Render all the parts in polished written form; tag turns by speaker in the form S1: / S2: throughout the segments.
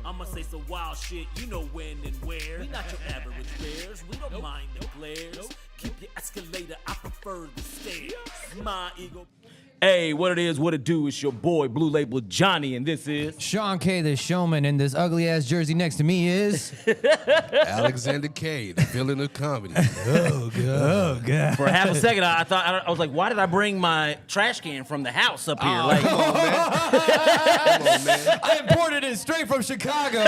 S1: I'ma say some wild shit, you know when and where. We not your average bears, we don't mind the glares. Keep your escalator, I prefer the stairs. My ego. Hey, what it is, what it do, it's your boy, Blue Label Johnny, and this is...
S2: Sean K, the showman, and this ugly-ass jersey next to me is...
S3: Alexander K, the villain of comedy.
S2: Oh, God. Oh, God.
S1: For half a second, I was like, why did I bring my trash can from the house up here? Like,
S3: Come on, man. Come on, man.
S2: I imported it straight from Chicago.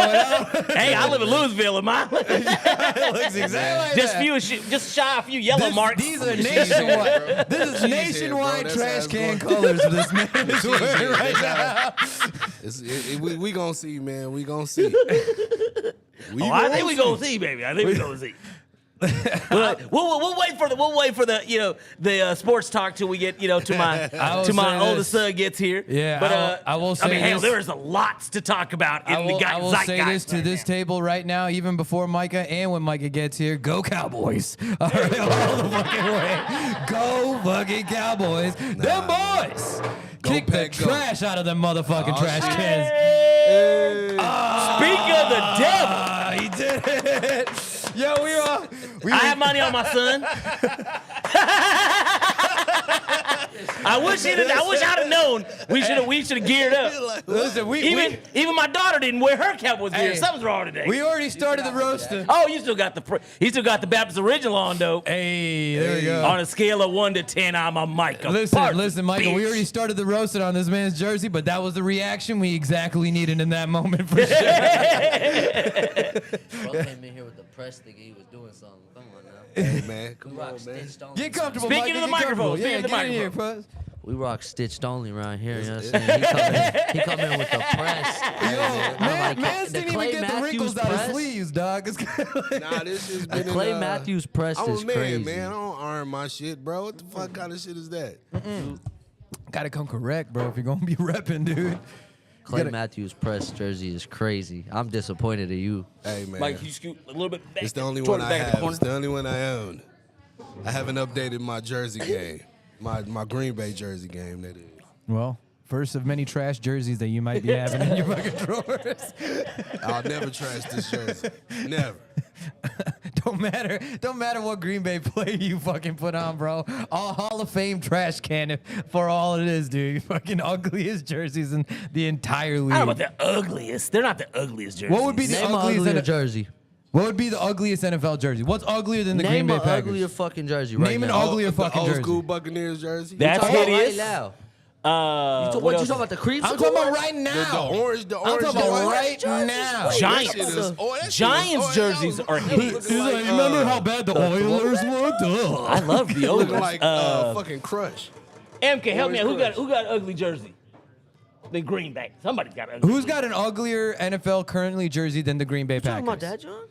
S1: hey, I live in Louisville, am I?
S2: It looks exactly like
S1: just shy a few yellow marks.
S2: These are nationwide. This is nationwide
S3: bro. That's
S2: trash
S3: how it's
S2: can
S3: going.
S2: colors this man is wearing right now.
S3: We gonna see, man. We gonna see.
S1: I think we gonna see, baby. I think we gonna see. we'll wait for the sports talk till we get to my oldest son gets here.
S2: Yeah,
S1: but
S2: I will say
S1: hell,
S2: this.
S1: there's a lots to talk about in the
S2: I will say this to this table right now, even before Micah and when Micah gets here. Go Cowboys! All right, all the fucking way. Go fucking Cowboys! Them boys kick the
S3: Pack, go.
S2: trash out of them motherfucking trash cans.
S1: Speak of the devil.
S2: He did it. Yo,
S1: I have money on my son. I wish I'd have known. We should have geared up.
S2: Listen,
S1: Even my daughter didn't wear her Cowboys gear.
S2: Hey,
S1: Something's wrong today.
S2: we already started the roasting.
S1: Oh, you still got the Baptist original on though.
S2: Hey, there we go.
S1: On a scale of 1 to 10, I'm a Micah.
S2: Listen, Michael, we already started the roasting on this man's jersey, but that was the reaction we exactly needed in that moment for sure.
S4: Bro came in here with the press thinking he was doing something. Come on now.
S3: Hey, man. Come on, man.
S2: Get comfortable,
S1: Speaking
S2: Micah,
S1: to the
S2: get
S1: microphone,
S2: comfortable.
S1: speaking to the
S2: get in here,
S1: microphone.
S2: Puz.
S4: We rock stitched only around here. You know what I'm saying? He come in with the press.
S2: Mans didn't even get the wrinkles out of sleeves, dog.
S3: Nah, this has been
S4: Clay
S3: in,
S4: Matthews press
S3: I'm
S4: is
S3: a man,
S4: crazy.
S3: man. I don't iron my shit, bro. What the fuck kind of shit is that?
S2: Gotta come correct, bro, if you're gonna be repping, dude.
S4: Clay Matthews press jersey is crazy. I'm disappointed in you.
S3: Hey, man.
S1: Mike, you scoot a little bit back.
S3: It's the only
S1: toward
S3: one
S1: the
S3: I
S1: back of the
S3: have.
S1: corner.
S3: It's the only one I own. I haven't updated my jersey game. My Green Bay jersey game, that is.
S2: Well, first of many trash jerseys that you might be having in your fucking drawers.
S3: I'll never trash this jersey. Never.
S2: Don't matter what Green Bay player you fucking put on, bro. All Hall of Fame trash can for all it is, dude. You fucking ugliest jerseys in the entire league.
S1: I don't know about the ugliest. They're not the ugliest jerseys.
S2: What would be the
S4: Name an
S2: ugliest
S4: uglier jersey.
S2: What would be the ugliest NFL jersey? What's uglier than the Green
S4: Name
S2: Bay
S4: an
S2: Packers?
S4: uglier fucking jersey right
S2: Name an
S4: now.
S2: uglier fucking
S3: The old
S2: jersey.
S3: school Buccaneers jersey.
S1: That's
S4: Talk about
S1: hideous.
S4: right now.
S1: What
S4: What you
S1: else?
S4: talking about? The creepsicle?
S2: I'm talking about
S4: one?
S2: right
S3: The
S2: now.
S3: orange,
S2: I'm talking about
S3: joint.
S2: right
S4: jerseys.
S2: now.
S4: Wait,
S1: Giants.
S3: That shit is- that shit is-
S1: Giants jerseys
S3: that
S1: are
S3: was-
S1: hideous.
S3: looking like,
S2: remember how bad the Oilers looked?
S1: I love the Oilers.
S3: looking like fucking Crush.
S1: MK, help me out.
S3: Orange
S1: Who got an ugly jersey? The Green Bay. Somebody's got an ugly.
S2: Who's got an uglier NFL currently jersey than the Green Bay
S4: Talking about
S2: Packers?
S4: that, John?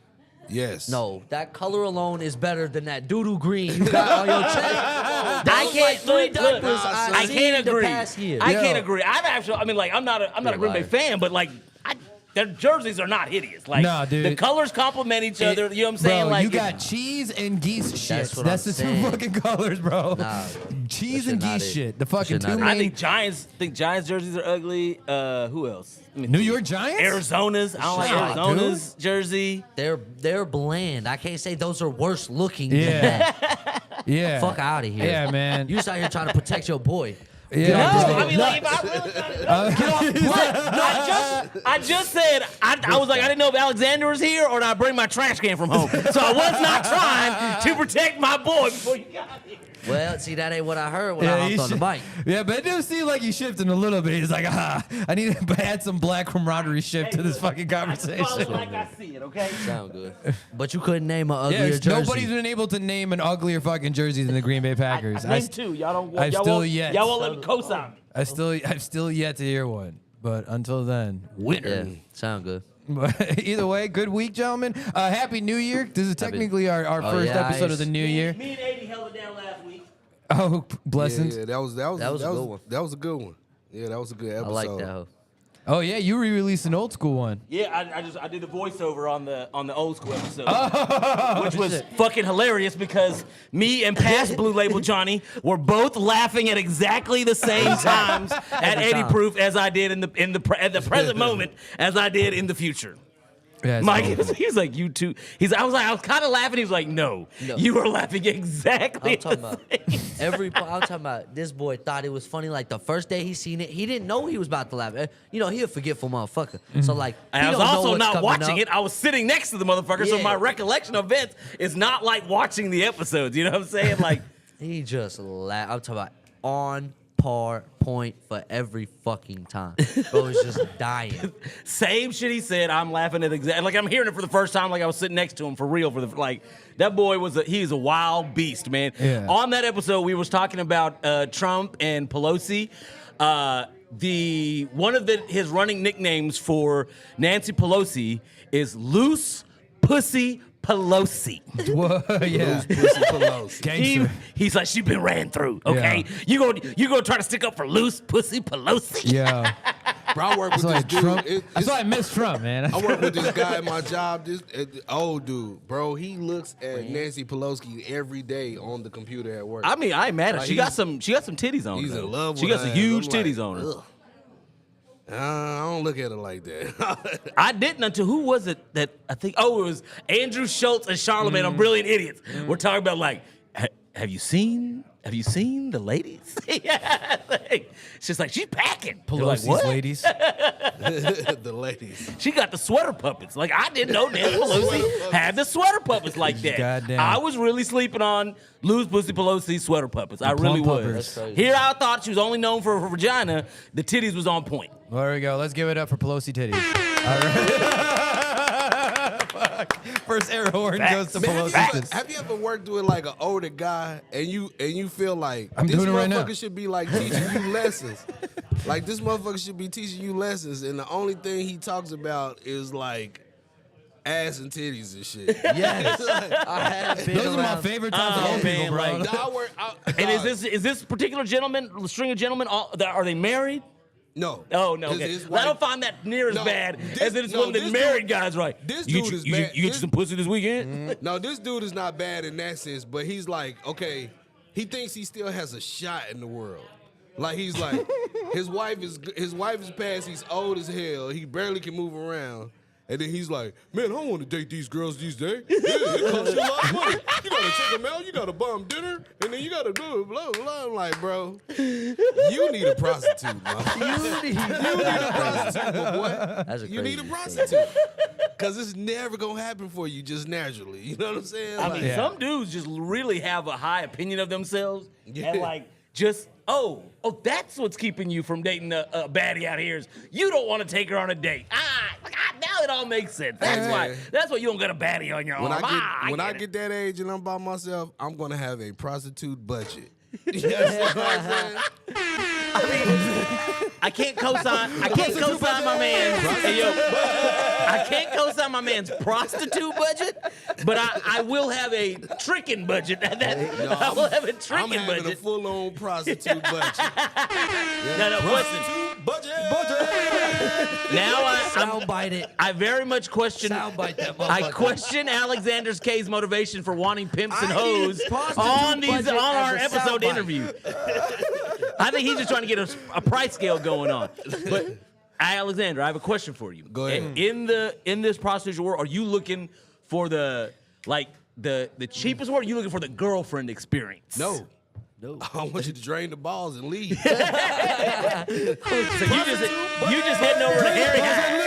S3: Yes.
S4: No, that color alone is better than that doo-doo green you got on your chest.
S1: I
S4: Those
S1: can't
S4: like three
S1: look,
S4: diapers
S1: I
S4: I've seen
S1: can't
S4: the
S1: agree.
S4: past year.
S1: I
S2: Yo.
S1: can't agree. I've actually. I mean, like, I'm not a Green Bay
S4: liar.
S1: fan, but like, their jerseys are not hideous. Like,
S2: Nah, dude.
S1: the colors complement each other. You know what I'm saying?
S2: Bro,
S1: like,
S2: you got cheese and geese shit.
S4: That's what
S2: That's
S4: I'm
S2: the two
S4: saying.
S2: fucking colors, bro.
S4: Nah,
S2: cheese
S4: that
S2: and
S4: shit not
S2: geese
S4: it.
S2: shit. The
S4: That
S2: fucking
S4: shit not
S2: two
S4: it.
S1: I
S2: main.
S1: think Giants jerseys are ugly. Who else? Let me
S2: New
S1: think.
S2: York Giants?
S1: Arizona's. I don't like
S2: Nah,
S1: Arizona's jersey.
S4: they're bland. I can't say those are worse looking.
S2: Yeah. Yeah.
S4: Fuck out of here.
S2: Yeah, man.
S4: You just out here trying to protect your boy.
S2: Yeah,
S1: No,
S2: bro.
S1: I mean, like, if I really I just said I was like, I didn't know if Alexander was here or did I bring my trash can from home. So I was not trying to protect my boy before you got here.
S4: Well, see, that ain't what I heard when I
S2: he
S4: hopped on the mic.
S2: Yeah, but it does seem like he's shifting a little bit. He's like, I need to add some black camaraderie shift to this fucking
S1: Follow
S2: conversation.
S1: like I see it, okay?
S4: Sound good. But you couldn't name an
S2: Yeah,
S4: uglier jersey.
S2: nobody's been able to name an uglier fucking jersey than the Green Bay Packers.
S1: I named two. Y'all don't.
S2: I've
S1: Y'all
S2: still
S1: won't,
S2: yet.
S1: Y'all won't let me co-sign me.
S2: I've still yet to hear one. But until then, winner.
S4: Yeah, sound good.
S2: But either way, good week, gentlemen. Happy New Year. This is technically our first
S4: yeah,
S2: episode of the new year.
S1: Me and 80 held it down last week.
S2: Oh, blessings.
S3: Yeah, that was
S4: That was a good one.
S3: That was a good one. Yeah, that was a good episode.
S4: I like that. Hoe.
S2: Oh yeah, you re-released an old school one.
S1: Yeah, I did the voiceover on the old school episode, which was fucking hilarious because me and past Blue Label Johnny were both laughing at exactly the same times at Eddie Proof as I did at the present moment as I did in the future.
S2: Yeah,
S1: Mike, he was like, you too. I was kind of laughing. He was like, no, you were laughing exactly.
S4: I'm talking about I'm talking about this boy thought it was funny. Like the first day he seen it, he didn't know he was about to laugh. You know, he a forgetful motherfucker. So like,
S1: I was also not watching it. I was sitting next to the motherfucker, so my recollection of events is not like watching the episodes. You know what I'm saying? Like,
S4: he just laughed. I'm talking about on par point for every fucking time. Bro was just dying.
S1: Same shit he said. I'm laughing at exactly like I'm hearing it for the first time. Like I was sitting next to him for real. That boy he's a wild beast, man.
S2: Yeah.
S1: On that episode, we was talking about Trump and Pelosi. One of his running nicknames for Nancy Pelosi is Loose Pussy Pelosi.
S2: Whoa, yeah.
S3: Loose Pussy Pelosi.
S1: He's like, she been ran through, okay?
S2: Yeah.
S1: You gonna try to stick up for Loose Pussy Pelosi?
S2: Yeah.
S3: Bro, I work with
S2: That's
S3: this
S2: why
S3: dude.
S2: That's why I miss Trump, man.
S3: I work with this guy at my job. This old dude, bro. He looks at Nancy Pelosi every day on the computer at work.
S1: I mean, I ain't mad at her.
S3: Like,
S1: She got some titties on her.
S3: he's
S1: though.
S3: in love
S1: She
S3: with
S1: got some
S3: her.
S1: huge
S3: I'm like,
S1: titties on her.
S3: ugh. I don't look at her like that.
S1: I didn't until who was it that I think? Oh, it was Andrew Schultz and Charlamagne on Brilliant Idiots. We're talking about like, have you seen the ladies? Yeah, like, she's like, she's packing. They're like,
S2: Pelosi's
S1: what?
S2: ladies.
S3: The ladies.
S1: She got the sweater puppets. Like I didn't know Nancy Pelosi had the sweater puppets like that.
S2: Goddamn.
S1: I was really sleeping on Loose Pussy Pelosi's sweater puppets. I really
S2: plum
S1: was.
S2: puppers.
S4: That's crazy.
S1: Here I thought she was only known for her vagina. The titties was on point.
S2: Well, there we go. Let's give it up for Pelosi titties. All right. Fuck. First air horn goes to Pelosi titties.
S3: Have you ever worked with like an older guy and you feel like
S2: I'm
S3: this
S2: doing it right now.
S3: motherfucker should be like teaching you lessons? Like this motherfucker should be teaching you lessons, and the only thing he talks about is like ass and titties and shit.
S4: Yes, I have been
S2: Those are my
S4: around.
S2: favorite times
S1: Oh,
S2: of old people,
S1: man,
S2: bro.
S1: like-
S3: Nah, I work,
S1: And is this particular gentleman, string of gentlemen, are they married?
S3: no.
S1: Oh no, okay.
S3: His
S1: I
S3: wife-
S1: don't find that near as
S3: No,
S1: bad
S3: this-
S1: as it's
S3: no,
S1: one of the
S3: this
S1: married
S3: dude-
S1: guys, right?
S3: this
S1: you
S3: dude
S1: get
S3: is
S1: you,
S3: bad.
S1: you get you some pussy this weekend?
S3: No, this dude is not bad in that sense, but he's like, okay, he thinks he still has a shot in the world. Like he's like, his wife is past, he's old as hell, he barely can move around. And then he's like, man, I don't want to date these girls these days. Yeah, it costs you a lot of money. You gotta take them out, you gotta buy them dinner, and then you gotta do blah, blah, blah. I'm like, bro, you need a prostitute, man. You need a prostitute, my boy.
S4: That's a
S3: You need a
S4: crazy
S3: prostitute. Because it's never going to happen for you just naturally. You know what I'm saying?
S1: I
S3: Like,
S1: mean, some dudes just really have a high opinion of themselves
S3: Yeah.
S1: and like just that's what's keeping you from dating a baddie out here. Is you don't want to take her on a date. Now it all makes sense. That's why you don't got a baddie on your arm.
S3: when I get that age and I'm by myself, I'm going to have a prostitute budget. You know what I'm saying?
S1: I can't co-sign my man's. Hey, yo, I can't co-sign my man's prostitute budget, but I will have a tricking budget. I will have a
S3: I'm
S1: tricking
S3: having a
S1: budget.
S3: full-on prostitute budget.
S1: No, listen.
S3: Budget.
S1: Now
S4: Soundbite it.
S1: I very much question.
S4: Soundbite that motherfucker.
S1: I question Alexander K's motivation for wanting pimps and
S4: I need
S1: hoes
S4: prostitute
S1: on
S4: budget
S1: our
S4: as a
S1: episode
S4: soundbite.
S1: interview. I think he's just trying to get a price scale going on. But Alexander, I have a question for you.
S3: Go ahead.
S1: In this prostitution world, are you looking for the cheapest one? Or are you looking for the girlfriend experience?
S3: No. I want you to drain the balls and leave.
S1: So you just heading over to Harry High.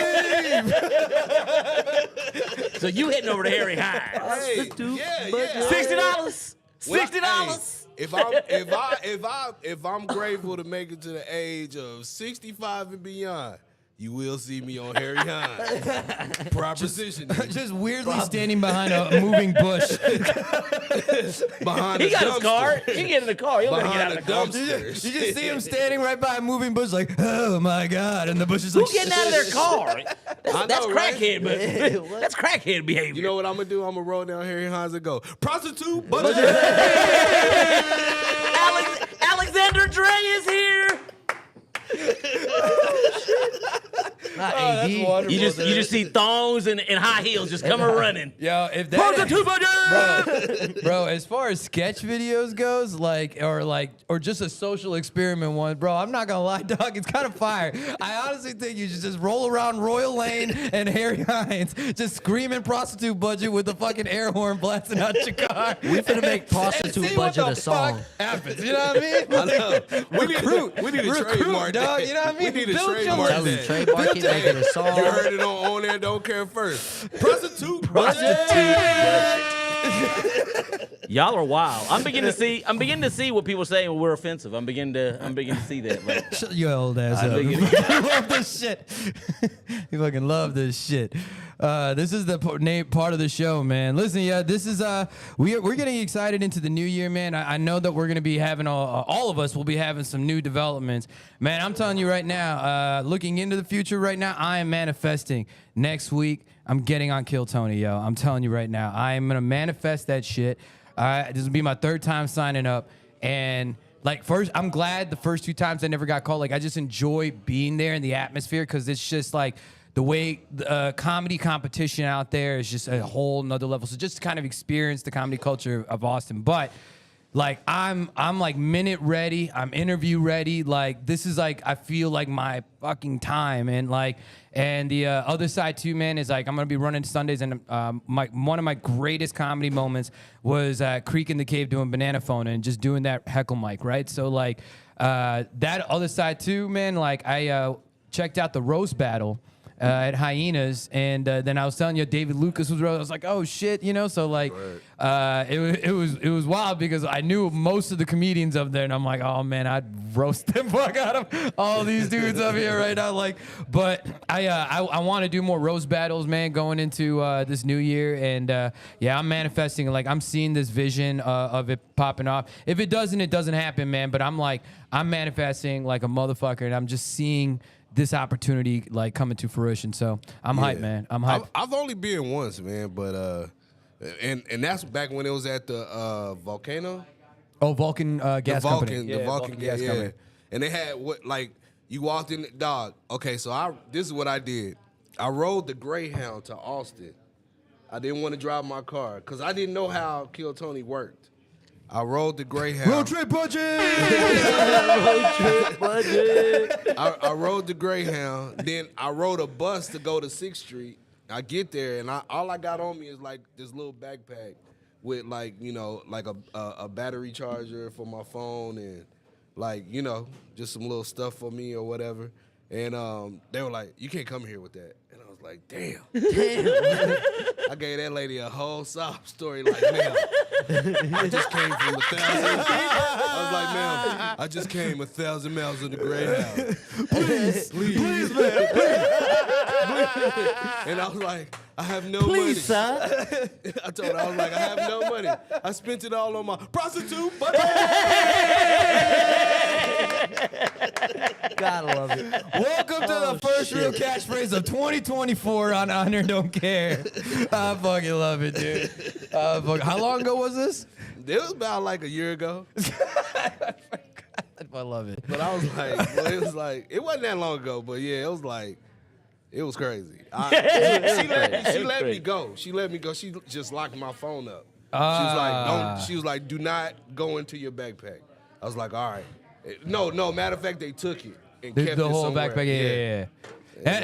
S1: So you heading over to Harry High.
S3: Hey, yeah.
S1: $60. $60.
S3: If I'm grateful to make it to the age of 65 and beyond, you will see me on Harry Hines. Proposition.
S2: Just weirdly standing behind a moving bush.
S3: Behind
S1: He
S3: a
S1: got his
S3: dumpster.
S1: car. He get in the car. He'll gotta get
S3: Behind
S1: out
S3: a
S1: of the car.
S3: dumpster.
S2: You just see him standing right by a moving bush, like, oh my god, and the bush is like,
S1: Who's getting out of their car? That's
S3: know, right?
S1: crackhead, but that's crackhead behavior.
S3: You know what I'm gonna do? I'm gonna roll down Harry Hines and go, prostitute budget.
S1: Alexander Dre is here.
S4: Not
S2: that's
S4: AD.
S2: wonderful.
S1: You just see thongs and high heels just coming running.
S2: Yo, if
S1: Prostitute
S2: that, bro, as far as sketch videos goes, or just a social experiment one, bro, I'm not gonna lie, dog, it's kind of fire. I honestly think you should just roll around Royal Lane and Harry Hines, just screaming prostitute budget with the fucking air horn blasting out your car.
S4: We finna make prostitute budget a song.
S2: Happens, you know what I mean?
S3: I know. We need to
S2: Recruit,
S3: trademark
S2: dog,
S3: that.
S2: you know what I mean?
S3: We need to
S2: Build your
S3: trademark
S4: Tell
S3: that.
S4: him, trademark it, make it a song.
S3: You heard it on there, don't care first. Prostitute.
S1: Y'all are wild. I'm beginning to see what people say when we're offensive. I'm beginning to see that. Like,
S2: Shut your old ass
S1: I
S2: up.
S1: think
S2: You
S1: it-
S2: love this shit. You fucking love this shit. This is the part of the show, man. Listen, yeah, this is we're getting excited into the new year, man. I know that we're gonna be having all of us will be having some new developments, man. I'm telling you right now, looking into the future right now, I am manifesting next week. I'm getting on Kill Tony, yo. I'm telling you right now, I am gonna manifest that shit. This will be my third time signing up, and like first, I'm glad the first 2 times I never got called. Like I just enjoy being there in the atmosphere because it's just like the way the comedy competition out there is just a whole nother level. So just to kind of experience the comedy culture of Austin, but. Like I'm like minute ready. I'm interview ready. Like this is like I feel like my fucking time. And the other side too, man, is like I'm gonna be running Sundays. And one of my greatest comedy moments was Creek in the Cave doing Banana Phone and just doing that heckle mic, right? So like that other side too, man. Like I checked out the roast battle. At Hyenas, and then I was telling you David Lucas was roast. I was like, oh shit, you know. So like, it was wild because I knew most of the comedians up there, and I'm like, oh man, I'd roast them fuck out of all these dudes up here right now. Like, but I want to do more roast battles, man, going into this new year, and yeah, I'm manifesting. Like, I'm seeing this vision of it popping off. If it doesn't happen, man. But I'm manifesting like a motherfucker, and I'm just seeing this opportunity like coming to fruition. So I'm hyped, man. I'm hyped.
S3: I've only been once, man, but and that's back when it was at the Volcano.
S2: Oh, Vulcan Gas Company.
S3: The Vulcan Gas Company. And they had you walked in, dog. Okay, so this is what I did. I rode the Greyhound to Austin. I didn't want to drive my car because I didn't know how Kill Tony worked. I rode the Greyhound.
S2: Road trip budget.
S3: I rode the Greyhound. Then I rode a bus to go to 6th Street. I get there, and all I got on me is like this little backpack with like a battery charger for my phone and just some little stuff for me or whatever. And they were like, "You can't come here with that." And I was like, "Damn." I gave that lady a whole sob story like, "Ma'am, I just came from 1,000." I was like, "Ma'am, I just came 1,000 miles on the Greyhound. Please, man, please." And I was like, "I have no money."
S4: Please, sir.
S3: I told her, I was like, "I have no money. I spent it all on my prostitute."
S4: Gotta love it.
S2: Welcome to the first real catchphrase of 2024 on Honor Don't Care. I fucking love it, dude. How long ago was this?
S3: It was about like a year ago.
S2: I love it.
S3: But I was like, it wasn't that long ago, but yeah, it was crazy. She let me go. She let me go. She just locked my phone up. She was like, do not go into your backpack. I was like, all right. No, matter of fact, they took it and kept
S2: The
S3: it
S2: whole
S3: somewhere.
S2: backpack, yeah.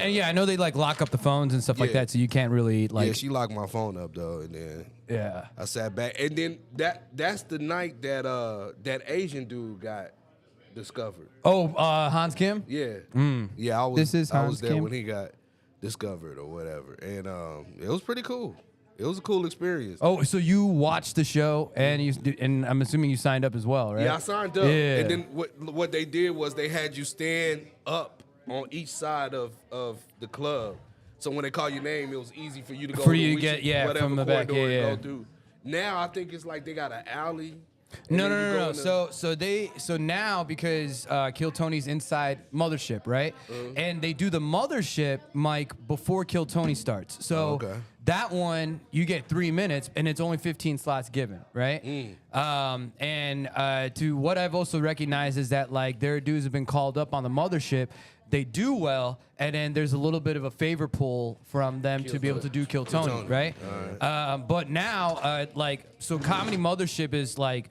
S2: And yeah, I know they like lock up the phones and stuff like
S3: Yeah.
S2: that, so you can't really like.
S3: Yeah, she locked my phone up though, and then
S2: Yeah.
S3: I sat back, and then that's the night that Asian dude got discovered.
S2: Oh, Hans Kim.
S3: Yeah, yeah. I was
S2: This is
S3: I
S2: Hans
S3: was there
S2: Kim?
S3: when he got discovered or whatever, and it was pretty cool. It was a cool experience.
S2: Oh, so you watched the show and I'm assuming you signed up as well, right?
S3: Yeah, I signed up,
S2: Yeah.
S3: and then what they did was they had you stand up on each side of the club. So when they call your name, it was easy for you to go
S2: For
S3: to
S2: you to
S3: which-
S2: get- yeah,
S3: whatever
S2: from the back,
S3: corridor
S2: yeah,
S3: to
S2: yeah.
S3: go through. Now I think it's like they got an alley. and
S2: No,
S3: then you go
S2: no.
S3: in the-
S2: So now because Kill Tony's inside Mothership, right? And they do the Mothership mic before Kill Tony starts. So
S3: okay.
S2: That one, you get 3 minutes, and it's only 15 slots given, right? To what I've also recognized is that, like, their dudes have been called up on the mothership. They do well, and then there's a little bit of a favor pull from them to be able to do Kill Tony, right? But now, so Comedy Mothership is, like,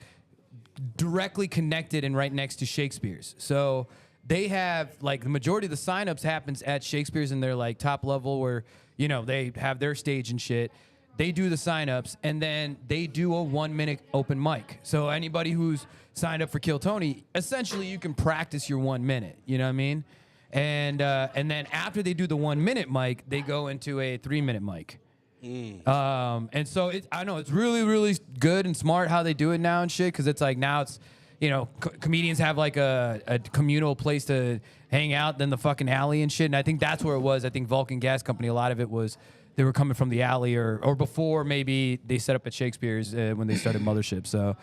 S2: directly connected and right next to Shakespeare's. So they have, like, the majority of the signups happens at Shakespeare's in their, like, top level where, you know, they have their stage and shit. They do the signups, and then they do a 1 minute open mic. So anybody who's signed up for Kill Tony, essentially you can practice your 1 minute. You know what I mean? And then after they do the 1 minute mic, they go into a 3 minute mic. And so I know it's really, really good and smart how they do it now and shit. Because it's like now it's, you know, comedians have like a communal place to hang out than the fucking alley and shit. And I think that's where it was. I think Vulcan Gas Company, a lot of it was they were coming from the alley or before maybe they set up at Shakespeare's when they started Mothership. So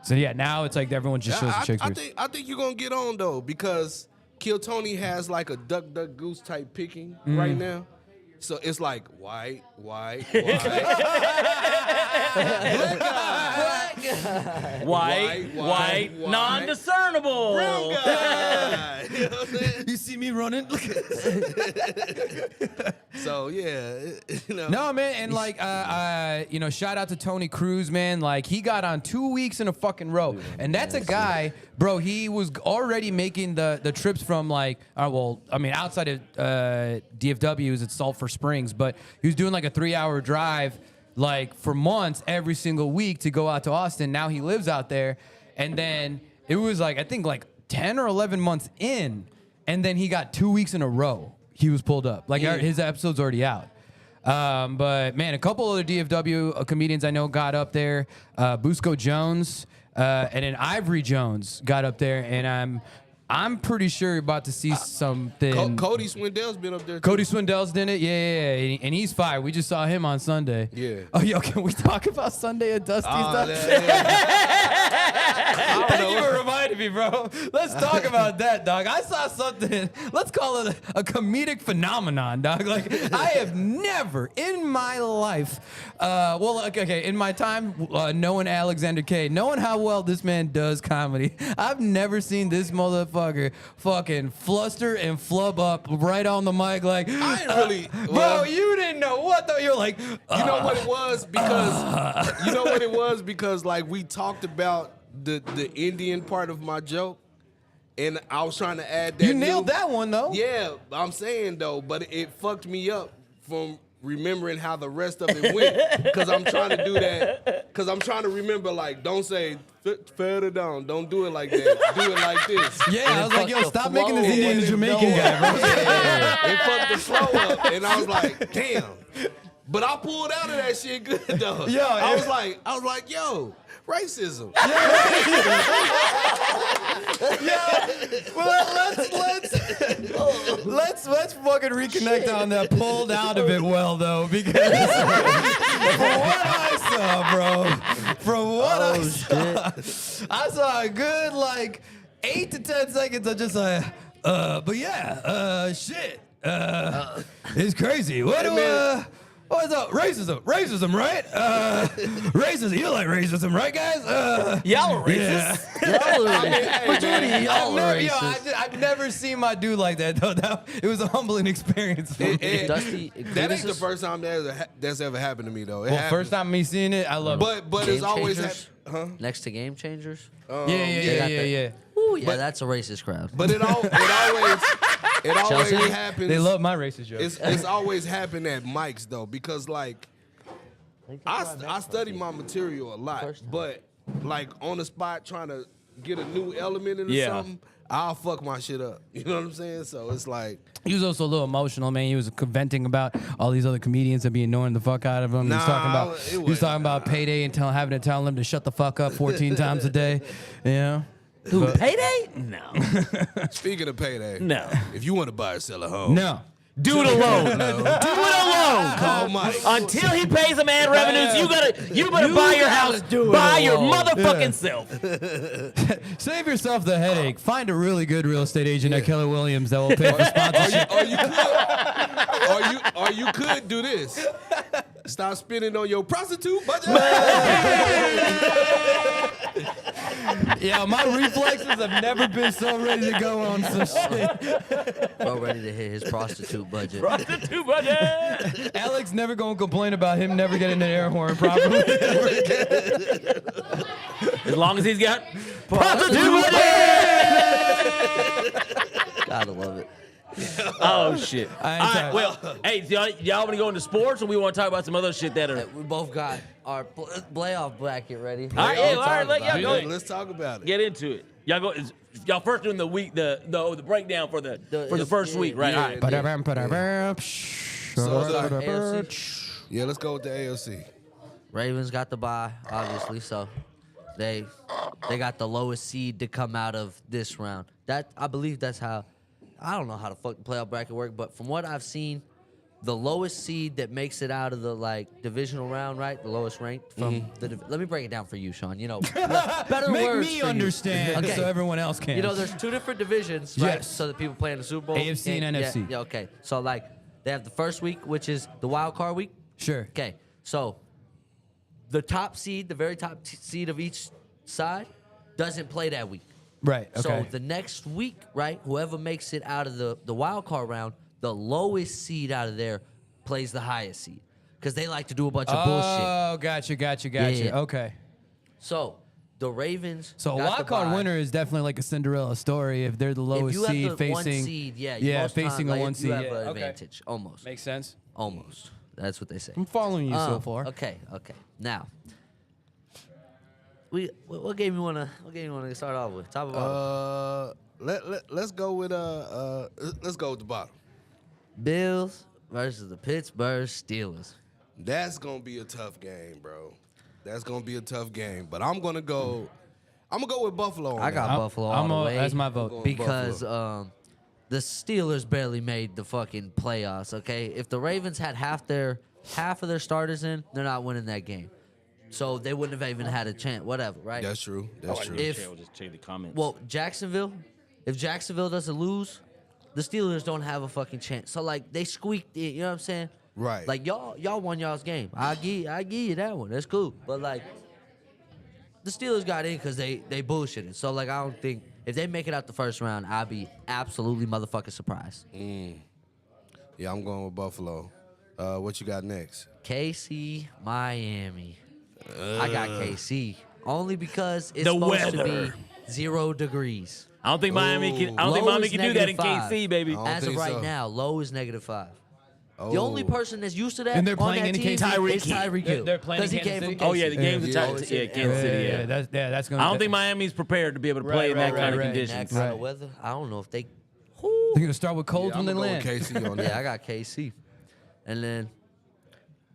S2: yeah, now it's like everyone just shows at Shakespeare's.
S3: I think you're going to get on, though, because Kill Tony has like a duck, duck, goose type picking right now. So it's like white.
S1: White, non-discernible.
S3: Brown guy. You know what I'm saying?
S2: You see me running?
S3: So yeah, you know.
S2: No, man, and like, you know, shout out to Tony Cruz, man. Like, he got on 2 weeks in a fucking row, and that's a guy, bro. He was already making the trips from like, outside of DFW, he was at Sulphur Springs, but he was doing like a 3-hour drive, like for months every single week to go out to Austin. Now he lives out there, and then it was like I think like 10 or 11 months in, and then he got 2 weeks in a row. He was pulled up. Like, his episode's already out. But, man, a couple other DFW comedians I know got up there. Busco Jones and then Ivory Jones got up there. And I'm pretty sure you're about to see something.
S3: Cody Swindell's been up there, too.
S2: Cody Swindell's did it? Yeah. And he's fire. We just saw him on Sunday.
S3: Yeah.
S2: Oh, yo, can we talk about Sunday at Dusty's? Thank you for reminding me, bro. Let's talk about that, dog. I saw something. Let's call it a comedic phenomenon, dog. Like, I have never in my life, in my time knowing Alexander K, knowing how well this man does comedy, I've never seen this motherfucker fucking fluster and flub up right on the mic. Like,
S3: I ain't really,
S2: bro, you didn't know what though. You're like,
S3: you know what it was? Because like we talked about the Indian part of my joke, and I was trying to add that.
S2: You nailed that one though.
S3: Yeah, I'm saying though, but it fucked me up from remembering how the rest of it went, because I'm trying to do that. Because I'm trying to remember, like, don't say further down. Don't do it like that. Do it like this.
S2: Yeah, I was like, yo, stop making this Indian and Jamaican guy, bro.
S3: Yeah, it fucked the flow up, and I was like, damn. But I pulled out of that shit good though.
S2: Yo,
S3: I was like, yo, racism.
S2: Well, let's fucking reconnect on that. Pulled out of it well though, because from what I saw, I saw a good like 8 to 10 seconds of just like, but yeah, shit, it's crazy. What's up? Racism, right? Racism. You like racism, right, guys?
S1: Y'all are racist.
S2: I've never seen my dude like that, though. It was a humbling experience for me.
S4: Dusty,
S3: That ain't the first time that's ever happened to me, though.
S2: First time me seeing it, I love it.
S3: But
S4: Game
S3: it's always
S4: Changers?
S3: happened.
S4: Next to Game Changers.
S2: Yeah.
S4: Ooh, yeah, that's a racist crowd.
S3: But it always
S4: Chelsea?
S3: happens.
S2: They love my racist jokes.
S3: It's always happened at mics though, because like I study my material a lot, but like on the spot trying to get a new element into something, I'll fuck my shit up. You know what I'm saying? So it's like
S2: He was also a little emotional, man. He was venting about all these other comedians that be annoying the fuck out of him. He was talking about Payday and having to tell him to shut the fuck up 14 times a day. You know?
S1: Who, Payday? No.
S3: Speaking of Payday,
S1: No.
S3: if you want to buy or sell a home,
S2: No.
S1: Do it alone. Do it alone.
S3: call Mike.
S1: Until he pays him ad revenues, you better buy your house by your motherfucking self.
S2: Save yourself the headache. Find a really good real estate agent at Keller Williams that will pay for sponsorship.
S3: Or you could do this. Stop spending on your prostitute budget.
S2: Yeah, my reflexes have never been so ready to go on some shit.
S4: Bro, ready to hit his prostitute budget.
S1: Prostitute budget.
S2: Alex never gonna complain about him never getting the air horn properly.
S1: As long as he's got prostitute budget.
S4: Gotta love it.
S1: Oh shit! All
S2: I ain't
S1: right,
S2: tired.
S1: well, hey, so y'all want to go into sports, or we want to talk about some other shit that are?
S4: We both got our playoff bracket ready.
S1: All right, yeah, all right,
S4: Talk
S1: y'all
S4: about
S1: go.
S3: Let's talk about it.
S1: Get into it. Y'all go. Y'all first doing the week, the breakdown for the first week, right?
S3: yeah.
S1: All right.
S3: Yeah, let's go with the AFC.
S4: Ravens got the bye, obviously, so they got the lowest seed to come out of this round. That I believe that's how. I don't know how the fuck the playoff bracket work, but from what I've seen, the lowest seed that makes it out of the divisional round, right? The lowest ranked from let me break it down for you, Sean. You know, better
S2: Make
S4: words
S2: me
S4: for you.
S2: understand
S4: Okay.
S2: so everyone else can.
S4: You know, there's two different divisions, right?
S2: Yes.
S4: So that people play in the Super Bowl.
S2: AFC and NFC.
S4: Yeah, okay. So they have the first week, which is the wild card week.
S2: Sure.
S4: Okay. So the top seed, the very top seed of each side, doesn't play that week.
S2: Right. Okay.
S4: So the next week, right, whoever makes it out of the wild card round, the lowest seed out of there plays the highest seed. Because they like to do a bunch of bullshit.
S2: Oh, gotcha.
S4: Yeah.
S2: Okay.
S4: So the Ravens.
S2: So a
S4: got the
S2: wild card
S4: bye.
S2: winner is definitely like a Cinderella story if they're the
S4: If
S2: lowest
S4: you have
S2: seed
S4: the
S2: facing.
S4: one seed, most
S2: facing
S4: time,
S2: a one
S4: you
S2: seed.
S4: have
S2: Yeah.
S4: an
S2: Okay.
S4: advantage. Almost.
S2: Makes sense.
S4: Almost. That's what they say.
S2: I'm following you so far.
S4: Okay. Now, what game you wanna start off with? Top of bottom.
S3: Let's go with the bottom.
S4: Bills versus the Pittsburgh Steelers.
S3: That's gonna be a tough game, bro. That's gonna be a tough game. But I'm gonna go with Buffalo.
S4: I got Buffalo all the way.
S2: That's my
S3: going
S2: vote.
S4: because the Steelers barely made the fucking playoffs. Okay, if the Ravens had half of their starters in, they're not winning that game. So they wouldn't have even had a chance. Whatever, right?
S3: That's true. That's true.
S4: If
S1: Just check the comments.
S4: well, if Jacksonville doesn't lose, the Steelers don't have a fucking chance. So they squeaked it. You know what I'm saying?
S3: Right.
S4: Like y'all won y'all's game. I give you that one. That's cool. But the Steelers got in because they bullshitted. So I don't think if they make it out the first round, I'll be absolutely motherfucking surprised.
S3: Yeah, I'm going with Buffalo. What you got next?
S4: KC, Miami. I got KC only because it's
S1: The
S4: supposed
S1: weather.
S4: to be 0 degrees.
S1: I don't think Miami can. I don't think
S4: Low
S1: Miami
S4: is
S1: can do that in
S4: -5.
S1: KC, baby.
S3: I don't
S4: As of
S3: think
S4: right
S3: so.
S4: now, low is -5. The only
S3: Oh.
S4: person that's used to that
S2: And they're
S4: on
S2: playing
S4: that
S2: in
S4: team
S2: Tyreek
S4: is
S1: Hill.
S4: Tyreek Hill.
S2: They're playing in
S4: 'Cause he
S2: Kansas
S4: came
S2: City?
S4: from
S1: Oh yeah, the
S4: KC.
S1: game's
S3: Yeah.
S1: Kansas City. Yeah.
S2: That's gonna.
S1: I don't think Miami's prepared to be able to play in that
S2: Right,
S1: kind of
S2: right.
S4: In that
S1: conditions.
S4: kind
S2: Right.
S4: of weather. I don't know if they.
S2: They're gonna start with cold
S3: Yeah,
S2: when
S3: I'm
S2: they
S3: gonna go
S2: land.
S3: with KC on that.
S4: Yeah, I got KC. And then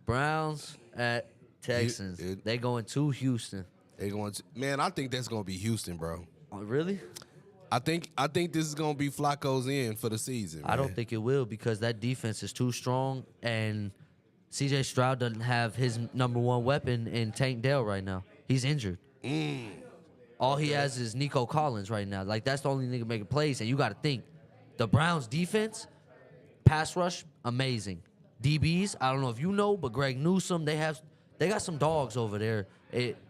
S4: Browns at Texans.
S3: it-
S4: They going to Houston.
S3: They going to, man, I think that's gonna be Houston, bro.
S4: Oh, really?
S3: I think this is gonna be Flacco's end for the season.
S4: I don't
S3: man.
S4: think it will because that defense is too strong and CJ Stroud doesn't have his number one weapon in Tank Dell right now. He's injured. All he has is Nico Collins right now. That's the only nigga making plays. And you got to think, the Browns defense, pass rush, amazing. DBs, I don't know if you know, but Greg Newsome, they got some dogs over there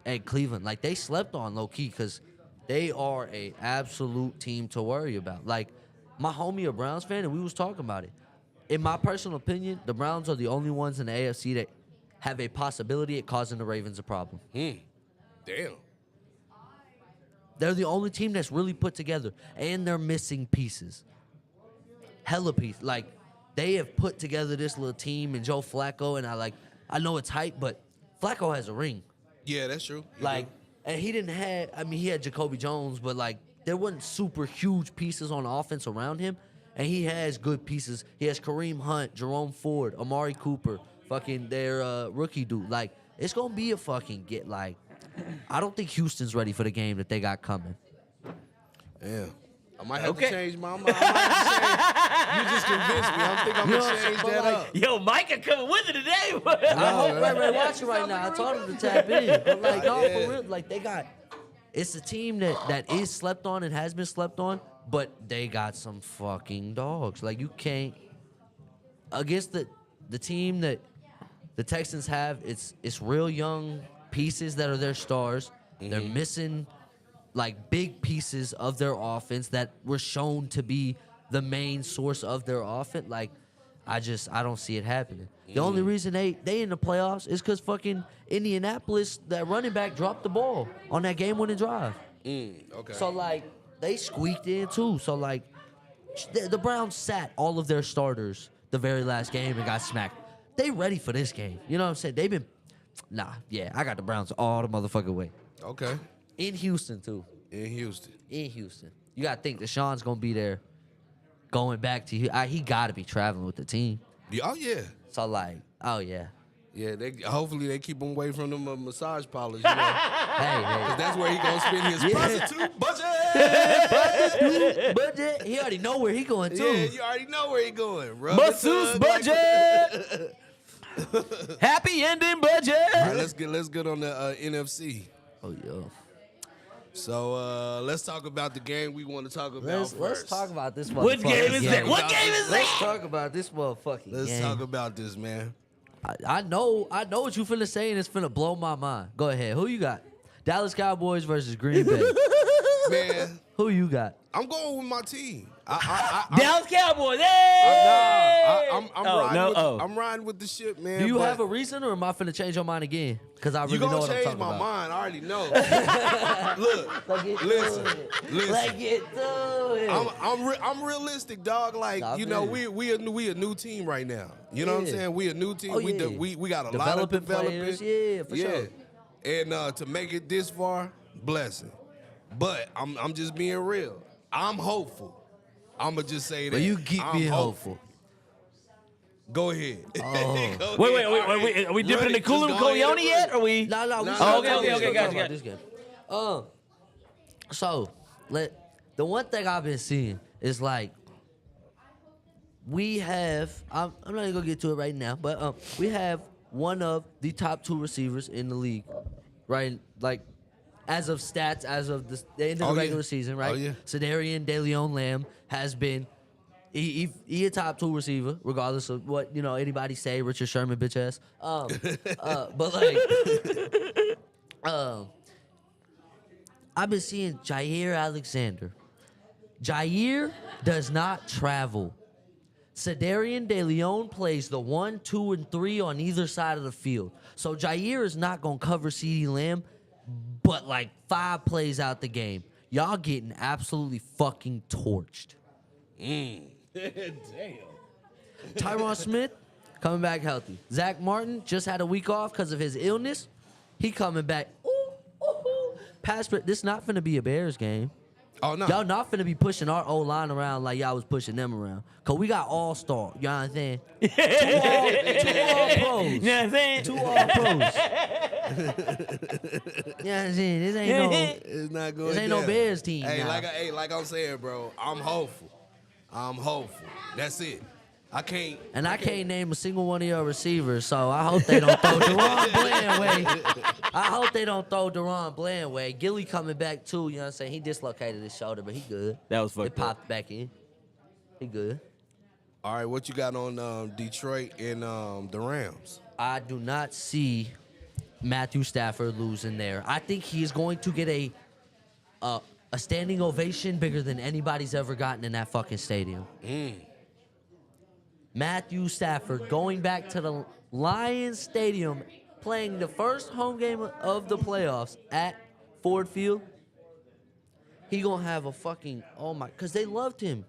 S4: at Cleveland. They slept on low key because they are a absolute team to worry about. My homie a Browns fan, and we was talking about it. In my personal opinion, the Browns are the only ones in the AFC that have a possibility at causing the Ravens a problem.
S3: Damn.
S4: They're the only team that's really put together, and they're missing pieces. Hella pieces. They have put together this little team, and Joe Flacco, and I know it's hype, but Flacco has a ring.
S3: Yeah, that's true.
S4: And he didn't have, he had Jacoby Jones, but there wasn't super huge pieces on the offense around him. And he has good pieces. He has Kareem Hunt, Jerome Ford, Amari Cooper, fucking their rookie dude. It's going to be a fucking I don't think Houston's ready for the game that they got coming.
S3: Yeah. I might have
S1: Okay.
S3: to change my mind. You just convinced me. I think I'm
S4: You know
S3: gonna
S4: what I'm
S3: change
S4: saying?
S3: that
S4: But,
S3: up.
S1: Yo, Micah coming with it today.
S4: I hope Ray watching right now. I told him to tap in. But no,
S3: Yeah.
S4: for real, they got. It's a team that is slept on and has been slept on, but they got some fucking dogs. You can't against the team that the Texans have, it's real young pieces that are their stars. They're missing like big pieces of their offense that were shown to be the main source of their offense. Like, I don't see it happening. The only reason they in the playoffs is because fucking Indianapolis, that running back dropped the ball on that game-winning drive.
S3: Okay.
S4: So, like, they squeaked in, too. So, like, the Browns sat all of their starters the very last game and got smacked. They ready for this game. You know what I'm saying? They've been, I got the Browns all the motherfucking way.
S3: Okay.
S4: In Houston, too.
S3: In Houston.
S4: You got to think Deshaun's going to be there going back to he got to be traveling with the team.
S3: Oh, yeah.
S4: So, like, oh, yeah.
S3: Yeah, hopefully they keep him away from them massage parlors, you know.
S4: Hey.
S3: Because that's where he going to spend his prostitute budget.
S4: Budget. He already know where he going, too.
S3: Yeah, you already know where he going. Rub
S1: Masseuse
S3: his tongue
S1: budget. Happy ending budget.
S3: All right, let's get on the NFC.
S4: Oh, yeah.
S3: So let's talk about the game we want to talk about
S4: Let's
S3: first.
S4: talk about this
S1: What
S4: motherfucking
S1: game is that? What game is
S4: Let's
S1: that?
S4: talk about this motherfucking
S3: Let's
S4: game.
S3: talk about this, man.
S4: I know what you finna say, and it's finna blow my mind. Go ahead. Who you got? Dallas Cowboys versus Green Bay.
S3: Man,
S4: Who you got?
S3: I'm going with my team.
S1: Dallas Cowboys. Hey!
S3: I'm riding with the ship, man.
S4: Do you
S3: but
S4: have a reason, or am I finna change your mind again? Because I really
S3: You
S4: know
S3: gonna
S4: what I'm
S3: change
S4: talking
S3: my
S4: about.
S3: mind? I already know. Look, listen.
S4: Let's get to it.
S3: I'm realistic, dog. Like
S4: Nah, I
S3: you
S4: feel
S3: know,
S4: you.
S3: we a new team right now. You know what I'm
S4: Yeah.
S3: saying? We a new team.
S4: Oh, yeah.
S3: We got a lot of
S4: Developing
S3: developing.
S4: players, yeah, for sure.
S3: And to make it this far, blessing. But I'm just being real. I'm hopeful. I'ma just say that.
S4: But you keep
S3: I'm
S4: being hopeful.
S3: Go ahead.
S4: Oh.
S3: Go
S1: Wait,
S3: ahead.
S1: are we dipping in the
S3: Just go
S1: Kulu
S3: ahead
S1: Koyoni
S3: and
S1: yet? Or we?
S4: No, we
S3: Nah,
S4: still
S3: nah,
S4: talking-
S3: okay,
S4: we still
S1: gotcha,
S4: talking about
S1: gotcha.
S4: this game. So the one thing I've been seeing is like we have. I'm not even gonna get to it right now, but we have one of the top 2 receivers in the league, right? Like as of stats, as of the end of
S3: Oh,
S4: the
S3: yeah.
S4: regular season, right?
S3: Oh, yeah.
S4: Cedarian DeLeon Lamb has been. He a top 2 receiver, regardless of what anybody say. Richard Sherman, bitch ass. But like, I've been seeing Jair Alexander. Jair does not travel. Cedarian DeLeon plays the 1, 2, and 3 on either side of the field. So Jair is not gonna cover CeeDee Lamb, but like 5 plays out the game. Y'all getting absolutely fucking torched.
S3: Damn.
S4: Tyron Smith coming back healthy. Zach Martin just had a week off because of his illness. He coming back. This not finna be a Bears game.
S3: Oh no.
S4: Y'all not finna be pushing our O-line around like y'all was pushing them around. Cause we got all-star. You know what I'm saying? two all pros.
S1: You know what I'm saying?
S4: 2 all pros. You know what I'm saying? This ain't no.
S3: It's not going
S4: This ain't no
S3: down.
S4: Bears team
S3: Hey,
S4: now.
S3: like I'm saying, bro, I'm hopeful. That's it. I can't.
S4: And I can't name a single one of your receivers, so I hope they don't throw Deron Bland way. I hope they don't throw Deron Bland way. Gilly coming back too, you know what I'm saying? He dislocated his shoulder, but he good.
S1: That was
S4: It
S1: fucked up.
S4: popped back in. He good.
S3: All right, what you got on Detroit and the Rams?
S4: I do not see Matthew Stafford losing there. I think he is going to get a standing ovation bigger than anybody's ever gotten in that fucking stadium. Matthew Stafford going back to the Lions Stadium, playing the first home game of the playoffs at Ford Field. He gonna have a fucking because they loved him.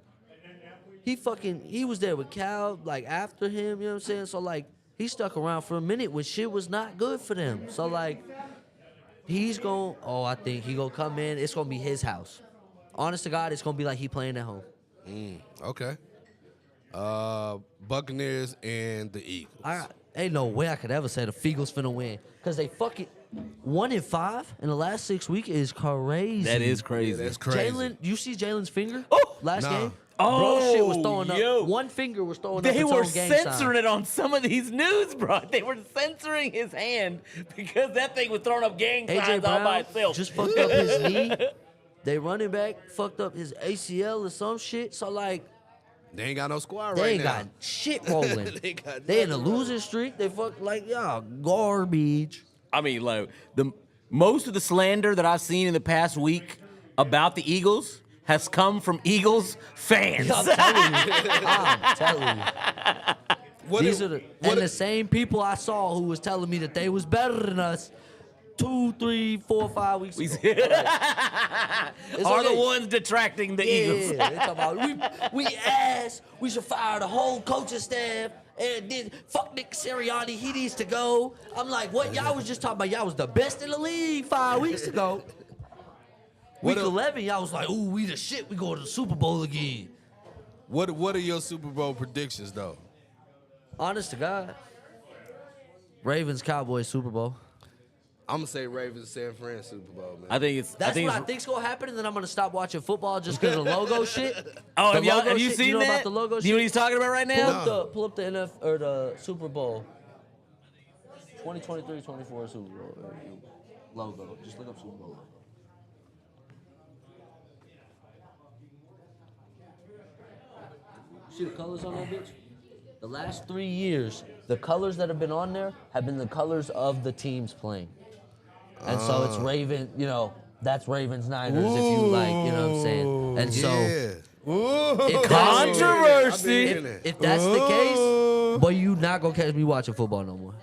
S4: He was there with Cal like after him, you know what I'm saying? So like he stuck around for a minute when shit was not good for them. So like I think he gonna come in. It's gonna be his house. Honest to God, it's gonna be like he playing at home.
S3: Okay. Buccaneers and the Eagles.
S4: Ain't no way I could ever say the Eagles finna win. Cause they fucking 1-5 in the last 6 weeks is crazy.
S1: That is crazy.
S3: Yeah, that's crazy.
S4: Jalen, you see Jalen's finger last
S3: Nah.
S4: game?
S1: Oh,
S4: Bro, shit was throwing
S1: yo.
S4: up. One finger was throwing up
S1: They
S4: its
S1: were
S4: own gang
S1: censoring
S4: sign.
S1: it on some of these news, bro. They were censoring his hand because that thing was throwing up gang
S4: AJ
S1: signs all by
S4: Brown
S1: itself.
S4: just fucked up his knee. They running back fucked up his ACL or some shit. So like,
S3: They ain't got no squad
S4: They
S3: right
S4: ain't
S3: now.
S4: got shit rolling.
S3: got
S4: They in a
S3: nothing
S4: losing streak. They fuck like y'all garbage.
S1: I mean, like most of the slander that I've seen in the past week about the Eagles has come from Eagles fans.
S4: I'm telling you.
S3: What
S4: These
S3: if-
S4: are
S3: what
S4: the
S3: if-
S4: same people I saw who was telling me that they was better than us 2, 3, 4, 5 weeks ago. It's
S1: Are the
S4: okay.
S1: ones detracting the Eagles.
S4: Yeah, they talking about we ass. We should fire the whole coaching staff. And then fuck Nick Sirianni, he needs to go. I'm like, what? Y'all was just talking about y'all was the best in the league 5 weeks ago. Week 11, y'all was like, ooh, we the shit. We go to the Super Bowl again.
S3: What are your Super Bowl predictions though?
S4: Honest to God, Ravens Cowboys Super Bowl.
S3: I'm gonna say Ravens San Fran Super Bowl, man.
S1: I think it's.
S4: That's
S1: I think
S4: what I
S1: it's,
S4: think's gonna happen, and then I'm gonna stop watching football just because of logo shit.
S1: Oh,
S4: The logo
S1: have you
S4: shit,
S1: seen
S4: you know
S1: that?
S4: about the logo
S1: Do you know what
S4: shit?
S1: he's talking about right now?
S4: Pull up the NF or the Super Bowl. 2023-24 Super Bowl logo. Just look up Super Bowl. See the colors on that bitch? The last 3 years, the colors that have been on there have been the colors of the teams playing. And so it's Raven, you know, that's Ravens Niners if you like, you know what I'm saying? And so if that's-
S1: Controversy.
S4: if that's the case, boy, you not gonna catch me watching football no more.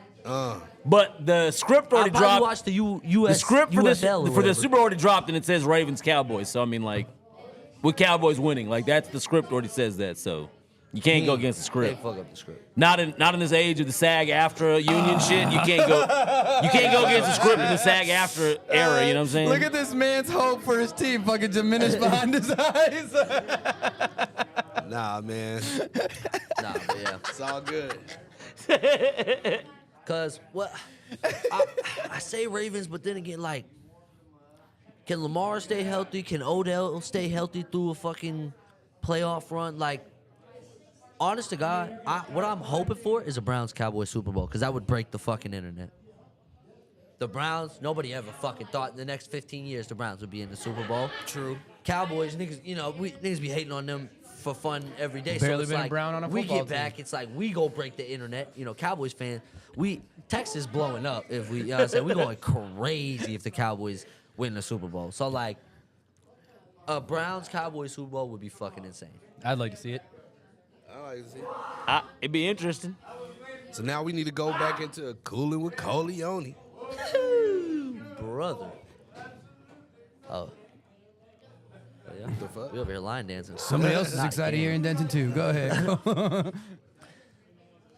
S1: But the script
S4: I
S1: already
S4: probably
S1: dropped.
S4: watch the
S1: The
S4: US
S1: script for
S4: UFL or
S1: the
S4: whatever.
S1: Super Bowl already dropped, and it says Ravens Cowboys. So I mean, like, with Cowboys winning, like that's the script already says that. So you can't go against the
S4: They
S1: script.
S4: fuck up the script.
S1: Not in this age of the SAG-AFTRA union shit. You can't go against the script in the SAG-AFTRA era. You know what I'm saying?
S2: Look at this man's hope for his team fucking diminished behind his eyes.
S3: Nah, man.
S4: Nah, but yeah.
S3: It's all good.
S4: Cause what I say Ravens, but then again, like, can Lamar stay healthy? Can Odell stay healthy through a fucking playoff run? Like, honest to God, what I'm hoping for is a Browns Cowboys Super Bowl, because that would break the fucking internet. The Browns, nobody ever fucking thought in the next 15 years the Browns would be in the Super Bowl.
S3: True.
S4: Cowboys, niggas, you know, niggas be hating on them for fun every day.
S2: Barely
S4: so it's
S2: been a
S4: like,
S2: Brown on a
S4: we
S2: football
S4: get back, it's like we go break the internet. You know, Cowboys fan, Texas blowing up if we, you know what I'm saying? We going crazy if the Cowboys win the Super Bowl. So like, a Browns Cowboys Super Bowl would be fucking insane.
S2: I'd like to see it.
S3: I like to see.
S1: It'd be interesting.
S3: So now we need to go back into cooling with Coleone.
S4: Brother. Oh. Yeah.
S3: The fuck?
S4: We over here line dancing.
S2: Somebody else is
S4: Not
S2: excited
S4: again.
S2: here in Denton too. Go ahead.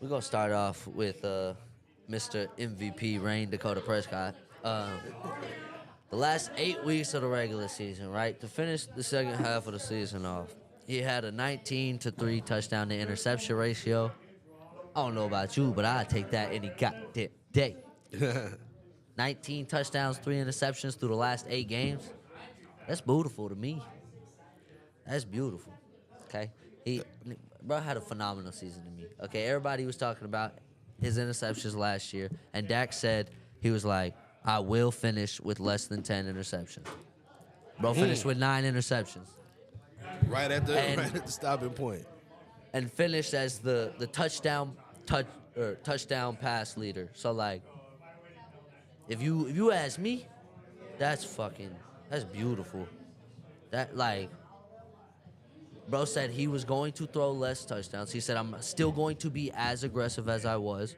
S4: We're going to start off with Mr. MVP, Rain Dakota Prescott. The last 8 weeks of the regular season, right? To finish the second half of the season off, he had a 19-3 touchdown to interception ratio. I don't know about you, but I'd take that any goddamn day. 19 touchdowns, 3 interceptions through the last 8 games. That's beautiful to me. That's beautiful. Okay? Bro had a phenomenal season to me. Okay, everybody was talking about his interceptions last year, and Dak said, he was like, I will finish with less than 10 interceptions. Bro finished with 9 interceptions.
S3: Right at the
S4: And-
S3: stopping point.
S4: And finished as the touchdown pass leader. So like, if you ask me, that's beautiful. That like, bro said he was going to throw less touchdowns. He said I'm still going to be as aggressive as I was.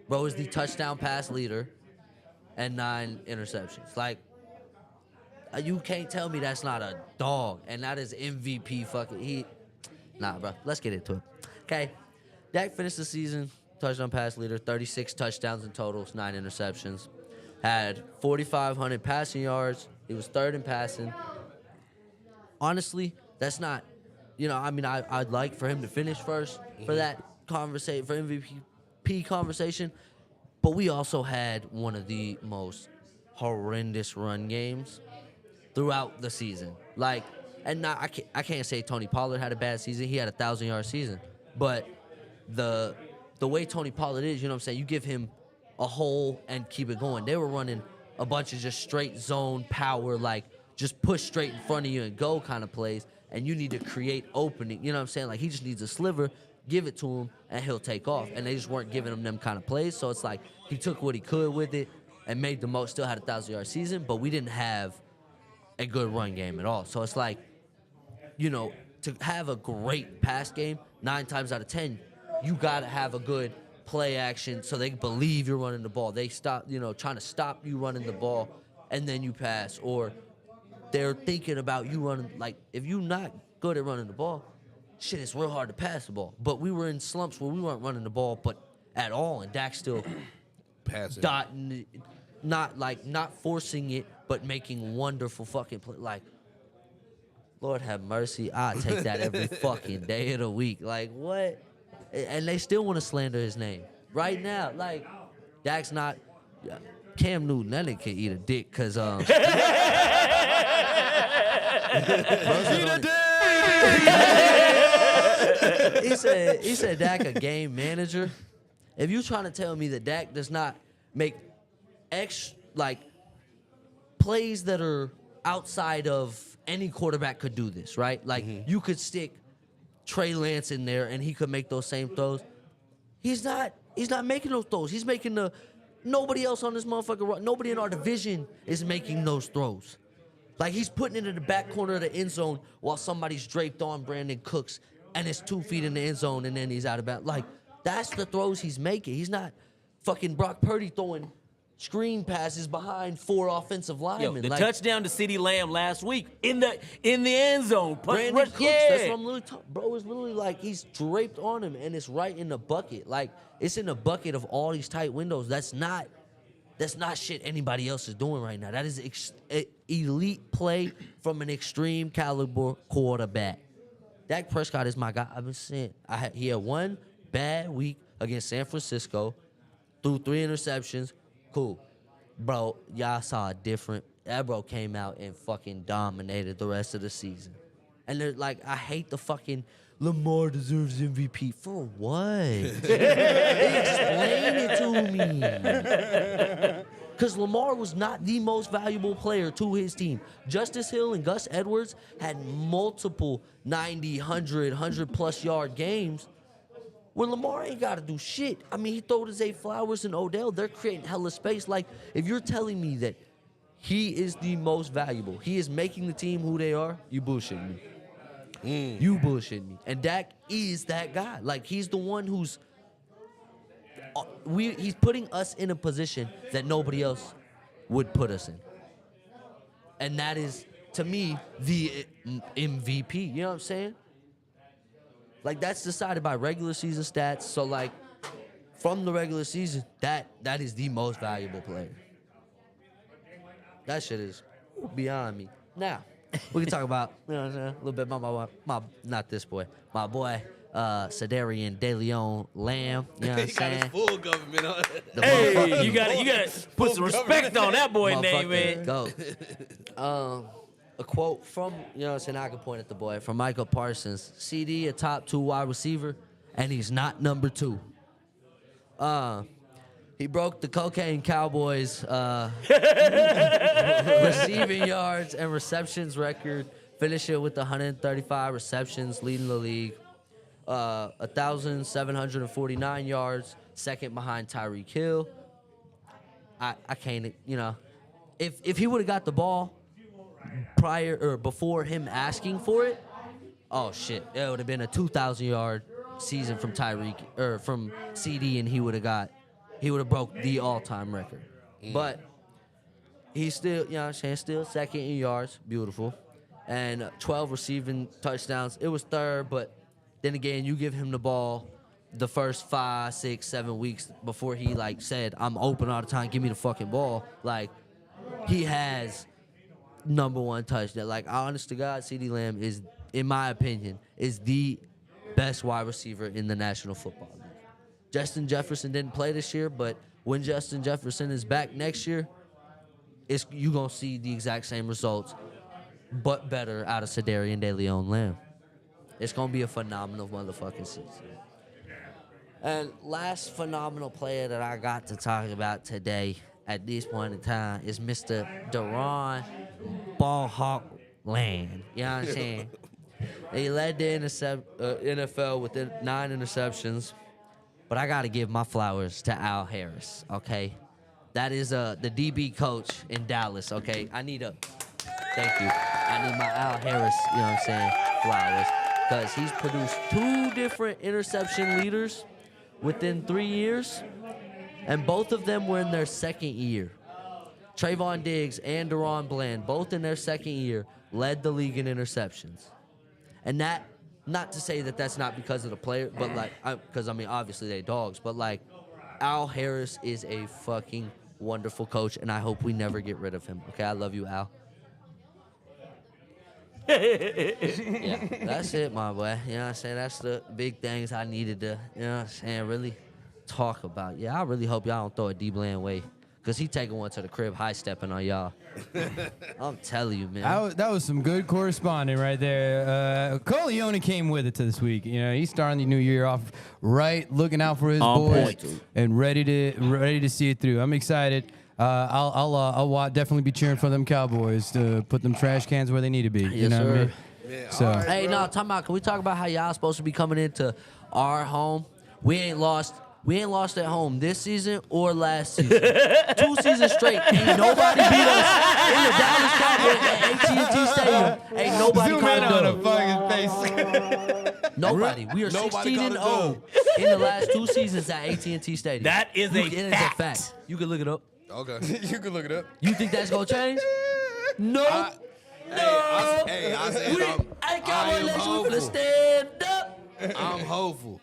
S4: Bro is the touchdown pass leader, and 9 interceptions. Like, you can't tell me that's not a dog, and that is MVP fucking. Nah, bro. Let's get into it. Okay, Dak finished the season touchdown pass leader, 36 touchdowns in totals, 9 interceptions. Had 4,500 passing yards. He was 3rd in passing. Honestly, that's not, you know, I mean, I'd like for him to finish first for that conversation, for MVP conversation. But we also had one of the most horrendous run games throughout the season. Like, and I can't say Tony Pollard had a bad season. He had a 1,000-yard season. But the way Tony Pollard is, you know what I'm saying, you give him a hole and keep it going. They were running a bunch of just straight zone power, like just push straight in front of you and go kind of plays. and you need to create opening. You know what I'm saying? Like, he just needs a sliver, give it to him, and he'll take off. And they just weren't giving him them kind of plays. So it's like he took what he could with it and made the most, still had a 1,000-yard season, but we didn't have a good run game at all. So it's like, you know, to have a great pass game, 9 times out of 10, you got to have a good play action so they believe you're running the ball. They stop, you know, trying to stop you running the ball, and then you pass. Or they're thinking about you running. Like, if you're not good at running the ball, shit, it's real hard to pass the ball. But we were in slumps where we weren't running the ball but at all, and Dak still
S3: Passing.
S4: dotting, not forcing it, but making wonderful fucking play. Like, Lord have mercy, I take that every fucking day of the week. Like, what? And they still want to slander his name right now. Like, Dak's not. Cam Newton, that nigga can eat a dick, cause he said Dak a game manager. If you trying to tell me that Dak does not make plays that are outside of any quarterback could do this, right? Like, you could stick Trey Lance in there and he could make those same throws. He's not making those throws. He's making nobody else on this motherfucker, nobody in our division is making those throws. Like, he's putting it in the back corner of the end zone while somebody's draped on Brandon Cooks and it's 2 feet in the end zone and then he's out of bounds. Like, that's the throws he's making. He's not fucking Brock Purdy throwing screen passes behind 4 offensive linemen.
S1: The
S4: like,
S1: touchdown to CeeDee Lamb last week in the end zone.
S4: Brandon Cooks,
S1: yeah.
S4: that's what I'm literally talking. Bro, it's literally like he's draped on him and it's right in the bucket. Like, it's in the bucket of all these tight windows. That's not shit anybody else is doing right now. That is elite play from an extreme caliber quarterback. Dak Prescott is my guy. I've been saying he had one bad week against San Francisco, threw 3 interceptions. Cool. Bro, y'all saw a different. That bro came out and fucking dominated the rest of the season. And they're like, I hate the fucking Lamar deserves MVP. For what? Explain it to me. Because Lamar was not the most valuable player to his team. Justice Hill and Gus Edwards had multiple 90, 100-plus yard games where Lamar ain't got to do shit. I mean, he throw to Zay Flowers and Odell. They're creating hella space. Like, if you're telling me that he is the most valuable, he is making the team who they are, you bullshitting me. You bullshitting me. And Dak is that guy. Like, he's the one who's he's putting us in a position that nobody else would put us in. And that is, to me, the MVP. You know what I'm saying? Like, that's decided by regular season stats. So, like, from the regular season, that is the most valuable player. That shit is beyond me. Now, we can talk about, you know what I'm saying, a little bit about my not this boy, my boy, Cedarian DeLeon Lamb. You know what I'm
S3: He got his
S4: saying?
S3: full government on.
S1: Hey, you gotta put some respect on that boy name,
S4: Motherfucker,
S1: man.
S4: Go. A quote from, you know what I'm saying, I can point at the boy, from Michael Parsons. CD, a top 2 wide receiver, and he's not number 2. He broke the Cocaine Cowboys receiving yards and receptions record, finishing with 135 receptions, leading the league. 1,749 yards, second behind Tyreek Hill. I can't, you know, if he would have got the ball prior or before him asking for it, oh shit, it would have been a 2,000-yard season from Tyreek or from CD, and he would have broke the all-time record. But he's still, you know what I'm saying, still second in yards, beautiful, and 12 receiving touchdowns. It was third, but then again, you give him the ball the first 5, 6, 7 weeks before he like said, I'm open all the time, give me the fucking ball. Like, he has number 1 touchdown. Like, honest to God, CeeDee Lamb is, in my opinion, is the best wide receiver in the National Football League. Justin Jefferson didn't play this year, but when Justin Jefferson is back next year, you gonna see the exact same results, but better out of Cedarian DeLeon Lamb. It's gonna be a phenomenal motherfucking season. And last phenomenal player that I got to talk about today at this point in time is Mr. Deron Ballhawk Land. You know what I'm saying? He led the NFL with 9 interceptions. But I got to give my flowers to Al Harris, okay? That is the DB coach in Dallas, okay? Thank you. I need my Al Harris, you know what I'm saying, flowers. Because he's produced 2 different interception leaders within 3 years. And both of them were in their second year. Trayvon Diggs and Deron Bland, both in their second year, led the league in interceptions. And that, not to say that that's not because of the player, but because, obviously they dogs, but Al Harris is a fucking wonderful coach, and I hope we never get rid of him. Okay, I love you, Al. Yeah, that's it, my boy. You know what I'm saying? That's the big things I needed to, you know what I'm saying, really talk about. Yeah, I really hope y'all don't throw a D-Bland way. Because he taking one to the crib, high-stepping on y'all. I'm telling you, man.
S2: That was some good corresponding right there. Corleone came with it to this week. You know, he's starting the new year off right, looking out for his boys, and ready to see it through. I'm excited. I'll definitely be cheering for them Cowboys to put them trash cans where they need to be. You know what I mean?
S3: Yeah,
S2: So,
S3: right,
S4: Hey, no, talking about, can we talk about how y'all supposed to be coming into our home? We ain't lost at home this season or last season. 2 seasons straight. Ain't nobody beat us in the Dallas Cowboys at AT&T Stadium. Ain't nobody
S2: zoom
S4: caught
S2: in
S4: a
S2: on
S4: dub.
S2: a fucking face.
S4: Nobody. We are
S3: Nobody
S4: 16-0
S3: caught
S4: in the last 2 seasons at AT&T Stadium.
S1: That is
S4: It
S1: a
S4: is
S1: fact.
S4: You can look it up.
S3: Okay.
S2: You can look it up.
S4: You think that's gonna change? No.
S3: I said
S4: I
S3: I
S4: got
S3: am
S4: one let you
S3: hopeful.
S4: finna stand up.
S3: I'm hopeful.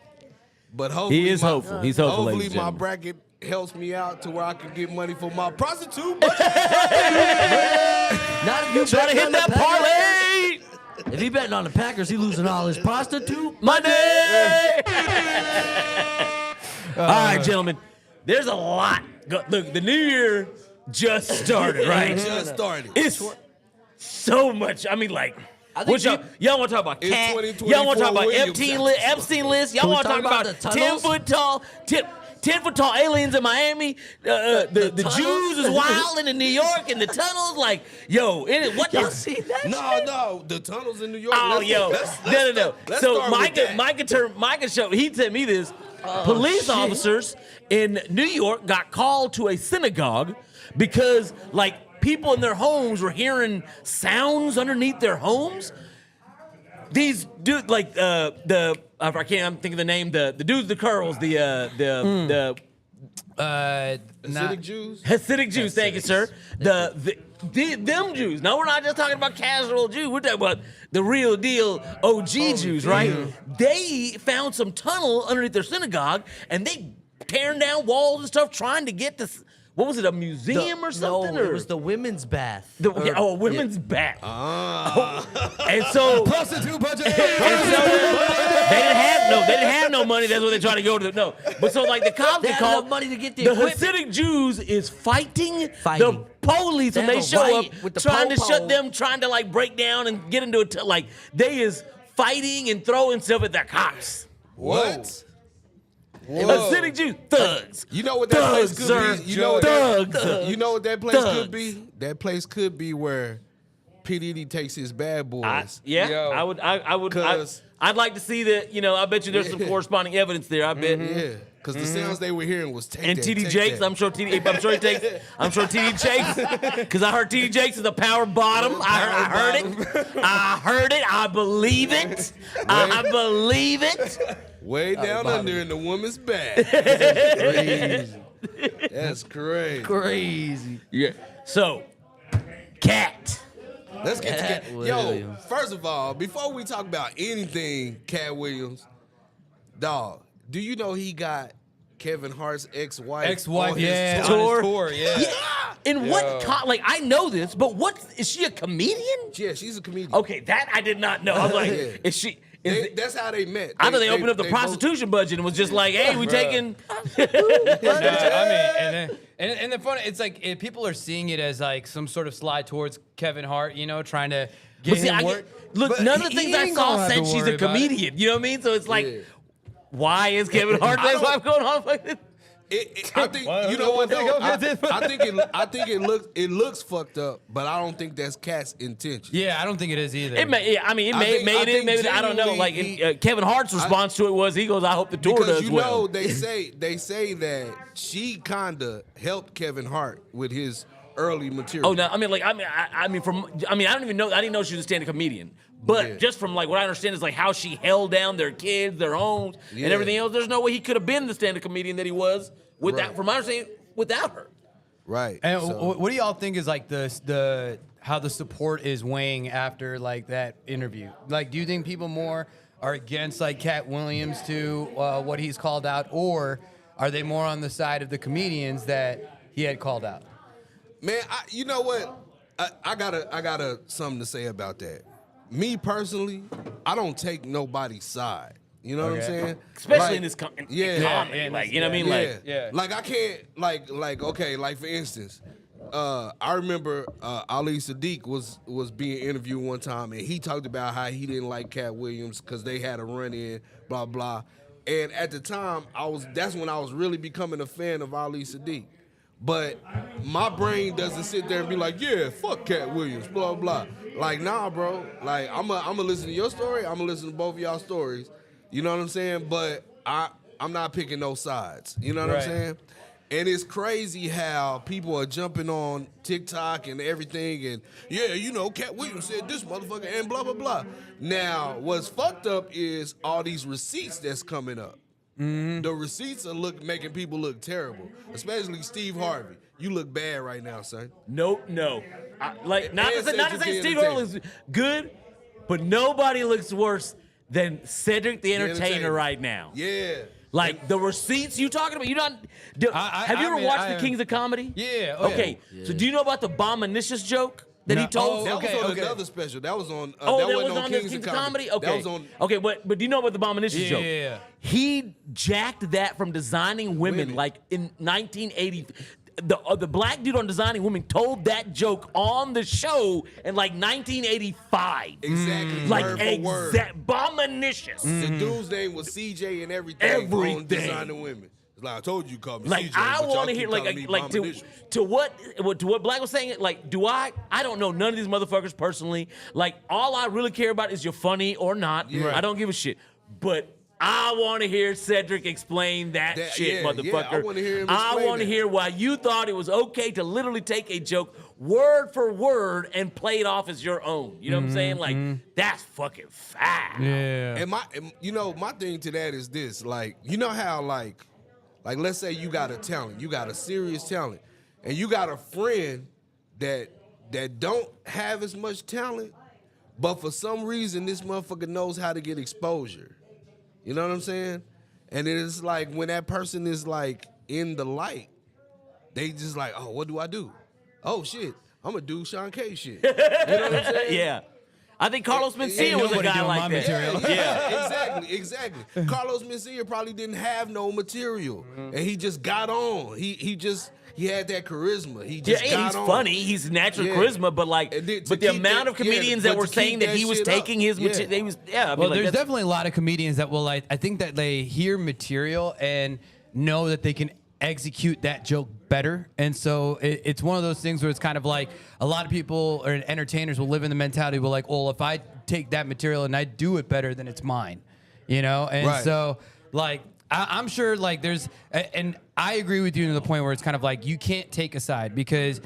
S3: But hopefully
S1: He is hopeful. He's hopeful,
S3: Hopefully
S1: ladies and
S3: my
S1: gentlemen.
S3: bracket helps me out to where I can get money for my prostitute budget.
S4: Not if you
S1: Try to
S4: betting
S1: hit
S4: on the
S1: that
S4: Packers.
S1: parlay.
S4: If he betting on the Packers, he losing all his prostitute
S1: Monday. All right, gentlemen. There's a lot. Look, the new year just started, right?
S3: Just started.
S1: It's so much. I mean,
S4: think
S1: what y'all want to talk about?
S3: It's
S1: Cat?
S3: 2024
S1: Y'all want to talk about
S3: Williams.
S1: Epstein list? Y'all
S4: Can we
S1: want to
S4: talk
S1: talk about
S4: about the
S1: 10
S4: tunnels?
S1: foot tall, 10 foot tall aliens in Miami? The
S4: tunnels?
S1: Jews is wilding in New York in the tunnels. Like, yo, what
S4: Y'all see that?
S3: No, the tunnels in New York.
S1: Oh, yo, no.
S3: Let's
S1: So
S3: start with that.
S1: Micah showed. He sent me this. Police officers in New York got called to a synagogue because, people in their homes were hearing sounds underneath their homes. These dudes, I can't. I'm thinking the name. The dudes, the curls, the
S3: Hasidic Jews.
S1: Hasidic Jews. Thank you, sir. Them Jews. No, we're not just talking about casual Jews. We're talking about the real deal OG Jews, right? They found some tunnel underneath their synagogue, and they tearing down walls and stuff, trying to get this. What was it? A museum or something?
S4: No,
S1: or?
S4: it was the women's bath.
S1: A women's bath. And so
S2: Prostitute budget.
S1: they didn't have no money. That's what they tried to go to. No, but so the cops
S4: They
S1: get
S4: had
S1: called.
S4: enough money to get the
S1: The
S4: equipment.
S1: Hasidic Jews is fighting the
S4: Fighting.
S1: police when
S4: They
S1: they
S4: have a
S1: show
S4: riot
S1: up,
S4: with the
S1: trying to
S4: po-po.
S1: shut them, trying to break down and get into a they is fighting and throwing stuff at the cops.
S3: What?
S1: Hasidic Jews, thugs.
S3: You know what that place
S1: Thugs,
S3: could
S1: sir.
S3: be? You know what
S1: Thugs.
S3: You know what that place
S1: Thugs.
S3: could be? That place could be where P. Diddy takes his bad boys.
S2: Yo.
S1: I would.
S3: 'Cause-
S1: I'd like to see that. I bet you there's some corresponding evidence there. I bet.
S3: Yeah, because the sounds they were hearing was take
S1: And
S3: that,
S1: TD
S3: take
S1: Jakes,
S3: that.
S1: I'm sure TD Jakes, because I heard TD Jakes is a power bottom. I heard it. I believe it. I believe it.
S3: Way down under in the woman's back. That's crazy.
S4: Crazy.
S1: Yeah. So, Cat.
S3: Let's get to
S4: Cat
S3: Cat.
S4: Williams.
S3: Yo, first of all, before we talk about anything, Cat Williams, dog, do you know he got Kevin Hart's ex-wife?
S2: Ex-wife,
S3: on his
S2: yeah,
S3: tour?
S2: on his tour, yeah.
S1: And what? I know this, but what is she a comedian?
S3: Yeah, she's a comedian.
S1: Okay, that I did not know. I was like,
S3: Yeah.
S1: is she? Is it-
S3: That's how they met.
S1: I thought they opened up the
S3: both-
S1: prostitution budget and was just like, hey, we taking.
S2: And the funny, it's people are seeing it as some sort of slide towards Kevin Hart, trying to get
S1: But see,
S2: him
S1: I
S2: work.
S1: look,
S2: But
S1: none of the
S2: he
S1: things I
S2: ain't
S1: saw
S2: gonna have
S1: said
S2: to
S1: she's
S2: worry
S1: a
S2: about it.
S1: comedian. You know what I mean? So it's like,
S3: Yeah.
S1: why is Kevin Hart
S3: I
S1: that's
S3: don't-
S1: why going on?
S3: I think you know what though. I think it looks fucked up, but I don't think that's Cat's intention.
S2: Yeah, I don't think it is either.
S1: It may, I mean, it
S3: I
S1: made
S3: think
S1: it. Maybe I don't know. Like Kevin Hart's response to it was, he goes, "I hope the tour
S3: Because
S1: does
S3: you
S1: well."
S3: know they say that she kinda helped Kevin Hart with his early material.
S1: Oh no, I mean, I don't even know. I didn't know she was a stand-up comedian. But
S3: Yeah.
S1: just from like what I understand is like how she held down their kids, their homes,
S3: Yeah.
S1: and everything else. There's no way he could have been the stand-up comedian that he was without,
S3: Right.
S1: from my understanding, without her.
S3: Right.
S2: And
S3: So-
S2: what do y'all think is like the how the support is weighing after like that interview? Like, do you think people more are against like Cat Williams to what he's called out, or are they more on the side of the comedians that he had called out?
S3: Man, you know what? I gotta something to say about that. Me personally, I don't take nobody's side. You know what I'm
S2: Okay.
S3: saying?
S1: Especially
S3: Like,
S1: in this
S3: yeah,
S1: comedy, like, you know what I mean?
S3: Yeah.
S1: Like,
S2: Yeah.
S3: Like I can't okay, like for instance, I remember Ali Sadiq was being interviewed one time and he talked about how he didn't like Cat Williams because they had a run in, blah blah. And at the time, that's when I was really becoming a fan of Ali Sadiq. But my brain doesn't sit there and be like, yeah, fuck Cat Williams, blah blah. Like, nah, bro. Like, I'm gonna listen to your story. I'm gonna listen to both of y'all stories. You know what I'm saying? But I'm not picking no sides. You know what
S2: Right.
S3: I'm saying? And it's crazy how people are jumping on TikTok and everything, and yeah, you know, Cat Williams said this motherfucker and blah blah blah. Now, what's fucked up is all these receipts that's coming up. The receipts are making people look terrible, especially Steve Harvey. You look bad right now, son.
S1: no. Not to
S3: And
S1: say
S3: Cedric the
S1: Steve Harvey
S3: Entertainer.
S1: looks good, but nobody looks worse than Cedric the Entertainer right now.
S3: Yeah.
S1: Like the receipts you talking about, have you ever watched The Kings of Comedy?
S2: Yeah. Oh, yeah.
S1: Okay. So do you know about the Bominicious joke that he
S2: No.
S1: told?
S3: That
S2: Okay,
S3: was on
S2: okay.
S3: another special. That was on.
S1: Oh, that
S3: wasn't
S1: was on Kings of Comedy? Okay.
S3: That was on.
S1: Okay, but do you know about the Bominicious joke?
S2: Yeah.
S1: He jacked that from Designing Women. Like in 1980. The black dude on Designing Women told that joke on the show in like 1985.
S3: Exactly.
S1: Like
S3: word for word.
S1: Bominicious.
S3: The dude's name was CJ and everything. On
S1: Everything.
S3: Designing Women. It's like I told you, call me
S1: Like
S3: CJ.
S1: I
S3: but y'all
S1: want to
S3: keep
S1: hear
S3: calling me
S1: like
S3: Bominicious.
S1: to what Black was saying. Like, do I don't know none of these motherfuckers personally. Like, all I really care about is you're funny or not.
S3: Yeah.
S1: I don't give a shit. But I want to hear Cedric explain that shit,
S3: yeah,
S1: motherfucker.
S3: I wanna hear him
S1: I
S3: explain
S1: want to
S3: that.
S1: hear why you thought it was okay to literally take a joke word for word and play it off as your own. You know what I'm saying? Like, that's fucking foul.
S2: Yeah.
S3: And my thing to that is this, like, you know how like let's say you got a talent, you got a serious talent, and you got a friend that don't have as much talent, but for some reason this motherfucker knows how to get exposure. You know what I'm saying? And it's like when that person is like in the light, they just like, oh, what do I do? Oh shit, I'm gonna do Sean K shit. You know what I'm saying?
S1: Yeah. I think Carlos Mencia was a
S2: nobody
S1: guy
S2: doing
S1: like
S2: my
S1: that.
S2: material.
S1: Yeah.
S3: Exactly. Carlos Mencia probably didn't have no material, and he just got on. He had that charisma. He just
S1: Yeah,
S3: got
S1: he's
S3: on.
S1: funny. He's natural
S3: Yeah.
S1: charisma, but like,
S3: And then to
S1: but the
S3: keep
S1: amount
S3: that-
S1: of comedians
S3: yeah,
S1: that
S3: but
S1: were
S3: to
S1: saying
S3: keep
S1: that he
S3: that
S1: was
S3: shit up.
S1: taking his
S3: Yeah.
S1: material, they was I mean,
S2: Well,
S1: like,
S2: there's
S1: that's-
S2: definitely a lot of comedians that will like. I think that they hear material and know that they can execute that joke better, and so it's one of those things where it's kind of like a lot of people or entertainers will live in the mentality where like, well, if I take that material and I do it better, then it's mine, you know. And
S3: Right.
S2: so like I'm sure like there's and I agree with you to the point where it's kind of like you can't take a side because.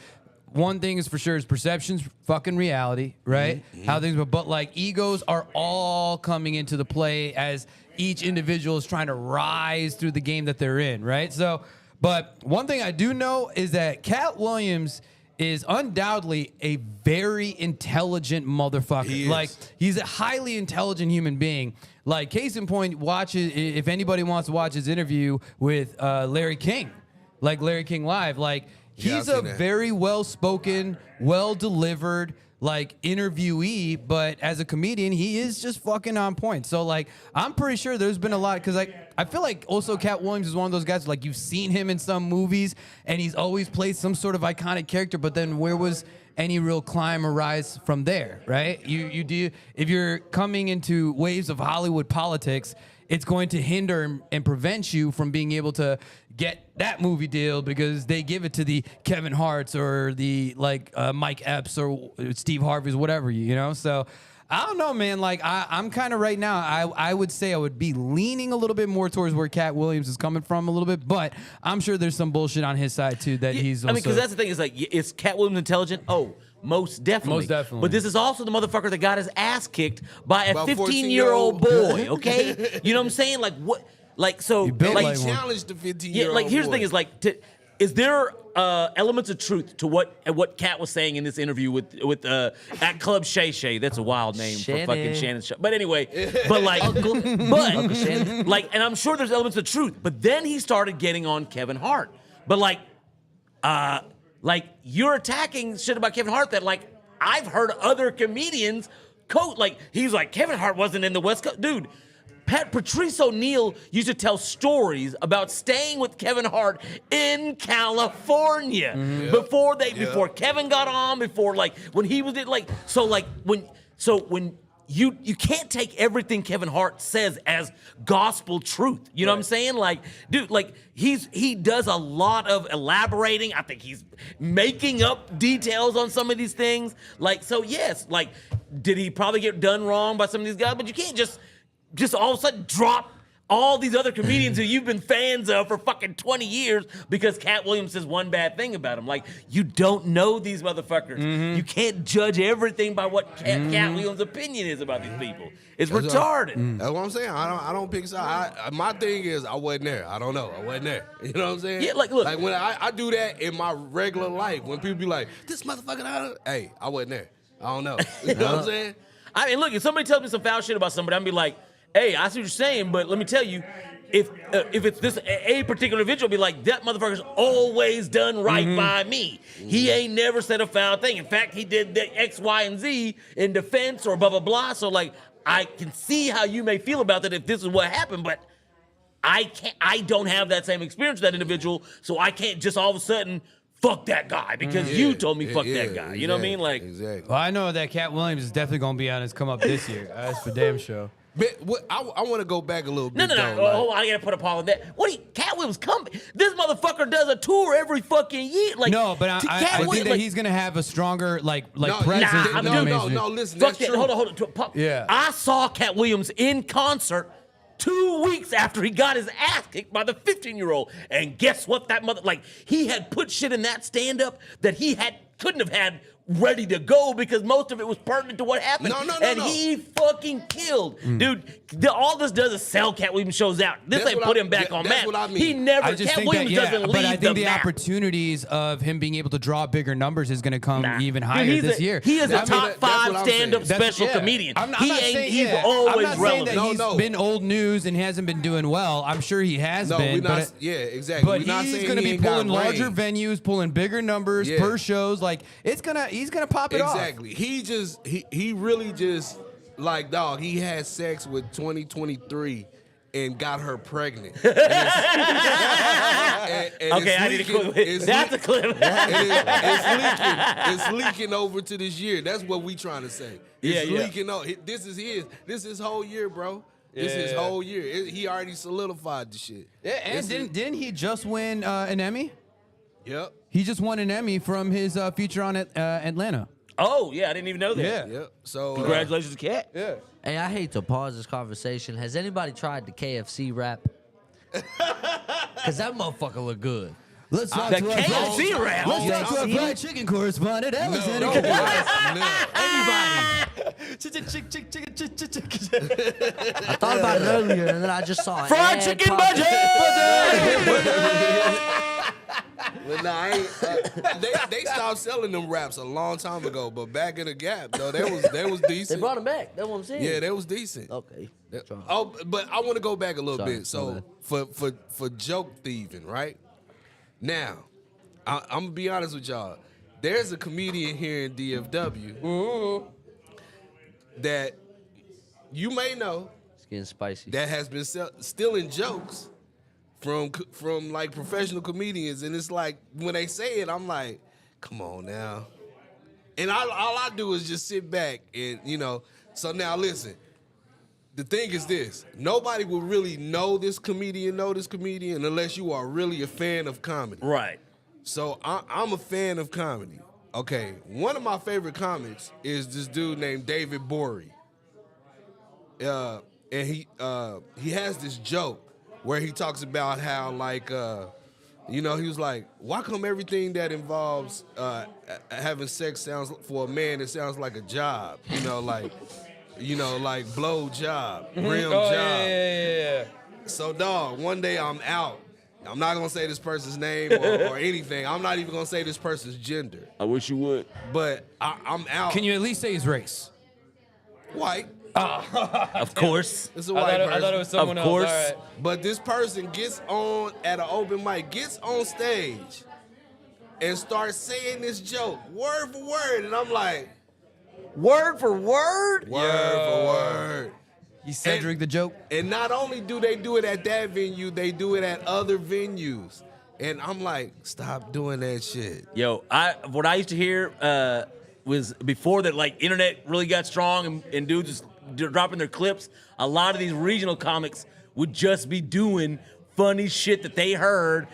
S2: One thing is for sure is perception's fucking reality, right? How things, but like egos are all coming into the play as each individual is trying to rise through the game that they're in, right? So, but one thing I do know is that Cat Williams is undoubtedly a very intelligent motherfucker.
S3: He is.
S2: Like he's a highly intelligent human being. Like case in point, watch it if anybody wants to watch his interview with Larry King, like Larry King Live, like.
S3: Yeah,
S2: He's
S3: I've
S2: a
S3: seen that.
S2: very well-spoken, well-delivered, like interviewee, but as a comedian, he is just fucking on point. So like, I'm pretty sure there's been a lot because I feel like also Cat Williams is one of those guys like you've seen him in some movies and he's always played some sort of iconic character, but then where was any real climb or rise from there, right? You do if you're coming into waves of Hollywood politics. It's going to hinder and prevent you from being able to get that movie deal because they give it to the Kevin Harts or the Mike Epps or Steve Harvey's, whatever, you know? So I don't know, man. Like I'm kind of right now, I would say I would be leaning a little bit more towards where Cat Williams is coming from a little bit, but I'm sure there's some bullshit on his side too that he's also.
S1: I mean, because that's the thing, is like, is Cat Williams intelligent? Oh, most definitely.
S2: Most definitely.
S1: But this is also the motherfucker that got his ass kicked by a
S3: By a
S1: 15-year-old boy, okay? You know what I'm saying? Like, what? Like, so,
S2: built
S1: like,
S2: like one.
S3: Challenged the 15-year-old.
S1: yeah, like, here's the thing, is like, is there elements of truth to what Kat was saying in this interview with at Club Shay Shay? That's a wild name for fucking Shannon. But anyway, but like, but
S4: Shannon.
S1: like, and I'm sure there's elements of truth. But then he started getting on Kevin Hart. But like you're attacking shit about Kevin Hart that like I've heard other comedians quote. Like he's like, Kevin Hart wasn't in the West Coast, dude. Patrice O'Neal used to tell stories about staying with Kevin Hart in California before Kevin got on, before like when he was like when you can't take everything Kevin Hart says as gospel truth. You know what I'm saying? Like, dude, like he does a lot of elaborating. I think he's making up details on some of these things. Like, so yes, like, did he probably get done wrong by some of these guys? But you can't just all of a sudden drop all these other comedians who you've been fans of for fucking 20 years because Cat Williams says one bad thing about him. Like, you don't know these motherfuckers. You can't judge everything by what Cat Williams' opinion is about these people. It's retarded.
S3: That's what I'm saying. I don't pick sides. My thing is I wasn't there. I don't know. I wasn't there. You know what I'm saying?
S1: Yeah, like, look.
S3: Like when I do that in my regular life, when people be like, this motherfucker, hey, I wasn't there. I don't know. You know what I'm saying?
S1: I mean, look, if somebody tells me some foul shit about somebody, I'm be like, hey, I see what you're saying, but let me tell you, if it's this a particular individual, be like, that motherfucker's always done right by me. He ain't never said a foul thing. In fact, he did the X, Y, and Z in defense or blah, blah, blah. So, like, I can see how you may feel about that if this is what happened, but I don't have that same experience with that individual, so I can't just all of a sudden fuck that guy because you told me fuck that guy. You know what I mean? Like,
S3: exactly.
S2: Well, I know that Cat Williams is definitely going to be on his come up this year. That's for damn sure.
S3: But I want to go back a little bit.
S1: No.
S3: Though,
S1: Hold on, I gotta put a pause on that. Cat Williams come? This motherfucker does a tour every fucking year. Like,
S2: No, but I
S1: Cat
S2: think
S1: Williams,
S2: that he's going to have a stronger presence.
S1: Nah,
S2: in the
S1: dude,
S2: mainstream.
S3: no, listen,
S1: fuck
S3: that's
S1: that.
S3: true.
S1: Hold on.
S2: Yeah.
S1: I saw Cat Williams in concert 2 weeks after he got his ass kicked by the 15-year-old. And guess what? That he had put shit in that stand-up that he couldn't have had ready to go because most of it was pertinent to what happened.
S3: No.
S1: He fucking killed. Dude, all this does is sell Cat Williams shows out. This
S3: That's
S1: ain't
S3: what
S1: put
S3: I-
S1: him back on
S3: that's
S1: map.
S3: what I mean.
S1: He never,
S2: I just
S1: Cat
S2: think
S1: Williams doesn't leave
S2: but I think the
S1: map.
S2: opportunities of him being able to draw bigger numbers is going to come
S1: Nah.
S2: even
S1: Dude,
S2: higher
S1: he's
S2: this year.
S1: He is a
S3: That's
S1: top
S3: what- that's
S1: five
S3: what I'm saying.
S1: stand-up special comedian.
S2: I'm not saying,
S1: He's
S2: I'm
S1: always
S2: not saying
S1: relevant.
S2: that he's
S3: No.
S2: been old news and hasn't been doing well. I'm sure he has
S3: No,
S2: been.
S3: we're not.
S2: but
S3: Exactly.
S2: But
S3: We're not
S2: he's
S3: saying
S2: going to
S3: he
S2: be
S3: ain't got
S2: pulling larger
S3: range.
S2: venues, pulling bigger numbers
S3: Yeah.
S2: per shows. Like he's gonna pop it off.
S3: Exactly. He really just like dog. He had sex with 2023 and got her pregnant. And
S1: Okay, I need a clip. That's a clip.
S3: It's leaking over to this year. That's what we trying to say. It's
S1: Yeah.
S3: leaking out. This is his whole year, bro. This is his whole year. He already solidified the shit.
S2: Yeah, and didn't he just win an Emmy?
S3: Yep.
S2: He just won an Emmy from his feature on Atlanta.
S1: Oh, yeah, I didn't even know that.
S2: Yeah.
S3: Yep. So
S1: Congratulations, Cat.
S2: Yeah.
S4: Hey, I hate to pause this conversation. Has anybody tried the KFC wrap? Because that motherfucker look good.
S2: Let's talk
S1: The
S2: to our
S1: KFC
S2: fried-
S1: wrap.
S2: Let's talk to our
S4: KFC?
S2: fried chicken correspondent, Alexander.
S3: No.
S4: I thought about it earlier, and then I just saw it.
S1: Fried chicken budget!
S3: But nah, I ain't, they stopped selling them wraps a long time ago. But back in the Gap, though, they was
S4: They
S3: decent.
S4: brought him back. That's what I'm saying.
S3: Yeah, they was decent.
S4: Okay.
S3: Oh, but I want to go back a little
S4: Sorry,
S3: bit. So
S4: my
S3: for joke thieving, right? Now, I'm gonna be honest with y'all. There's a comedian here in DFW that you may know
S4: It's getting spicy.
S3: that has been stealing jokes from like professional comedians, and it's like when they say it, I'm like, come on now. And all I do is just sit back and So now listen, the thing is this: nobody will really know this comedian unless you are really a fan of comedy.
S1: Right.
S3: So I'm a fan of comedy. Okay, one of my favorite comics is this dude named David Bory. And he has this joke where he talks about how like he was like, why come everything that involves having sex sounds for a man, it sounds like a job, like blow job, rim job.
S2: Yeah.
S3: So dog, one day I'm out. I'm not gonna say this person's name or anything. I'm not even gonna say this person's gender.
S1: I wish you would.
S3: But I'm out.
S2: Can you at least say his race?
S3: White.
S1: Of course.
S3: It's a white person.
S2: I thought it was someone
S1: Of
S2: else.
S1: course.
S2: All right.
S3: But this person gets on at an open mic, gets on stage, and starts saying this joke word for word, and I'm like,
S1: Word for word?
S3: word for word.
S2: He's Cedric the joke.
S3: And not only do they do it at that venue, they do it at other venues. And I'm like, stop doing that shit.
S1: Yo, what I used to hear was before that, like, internet really got strong and dudes just dropping their clips, a lot of these regional comics would just be doing funny shit that they heard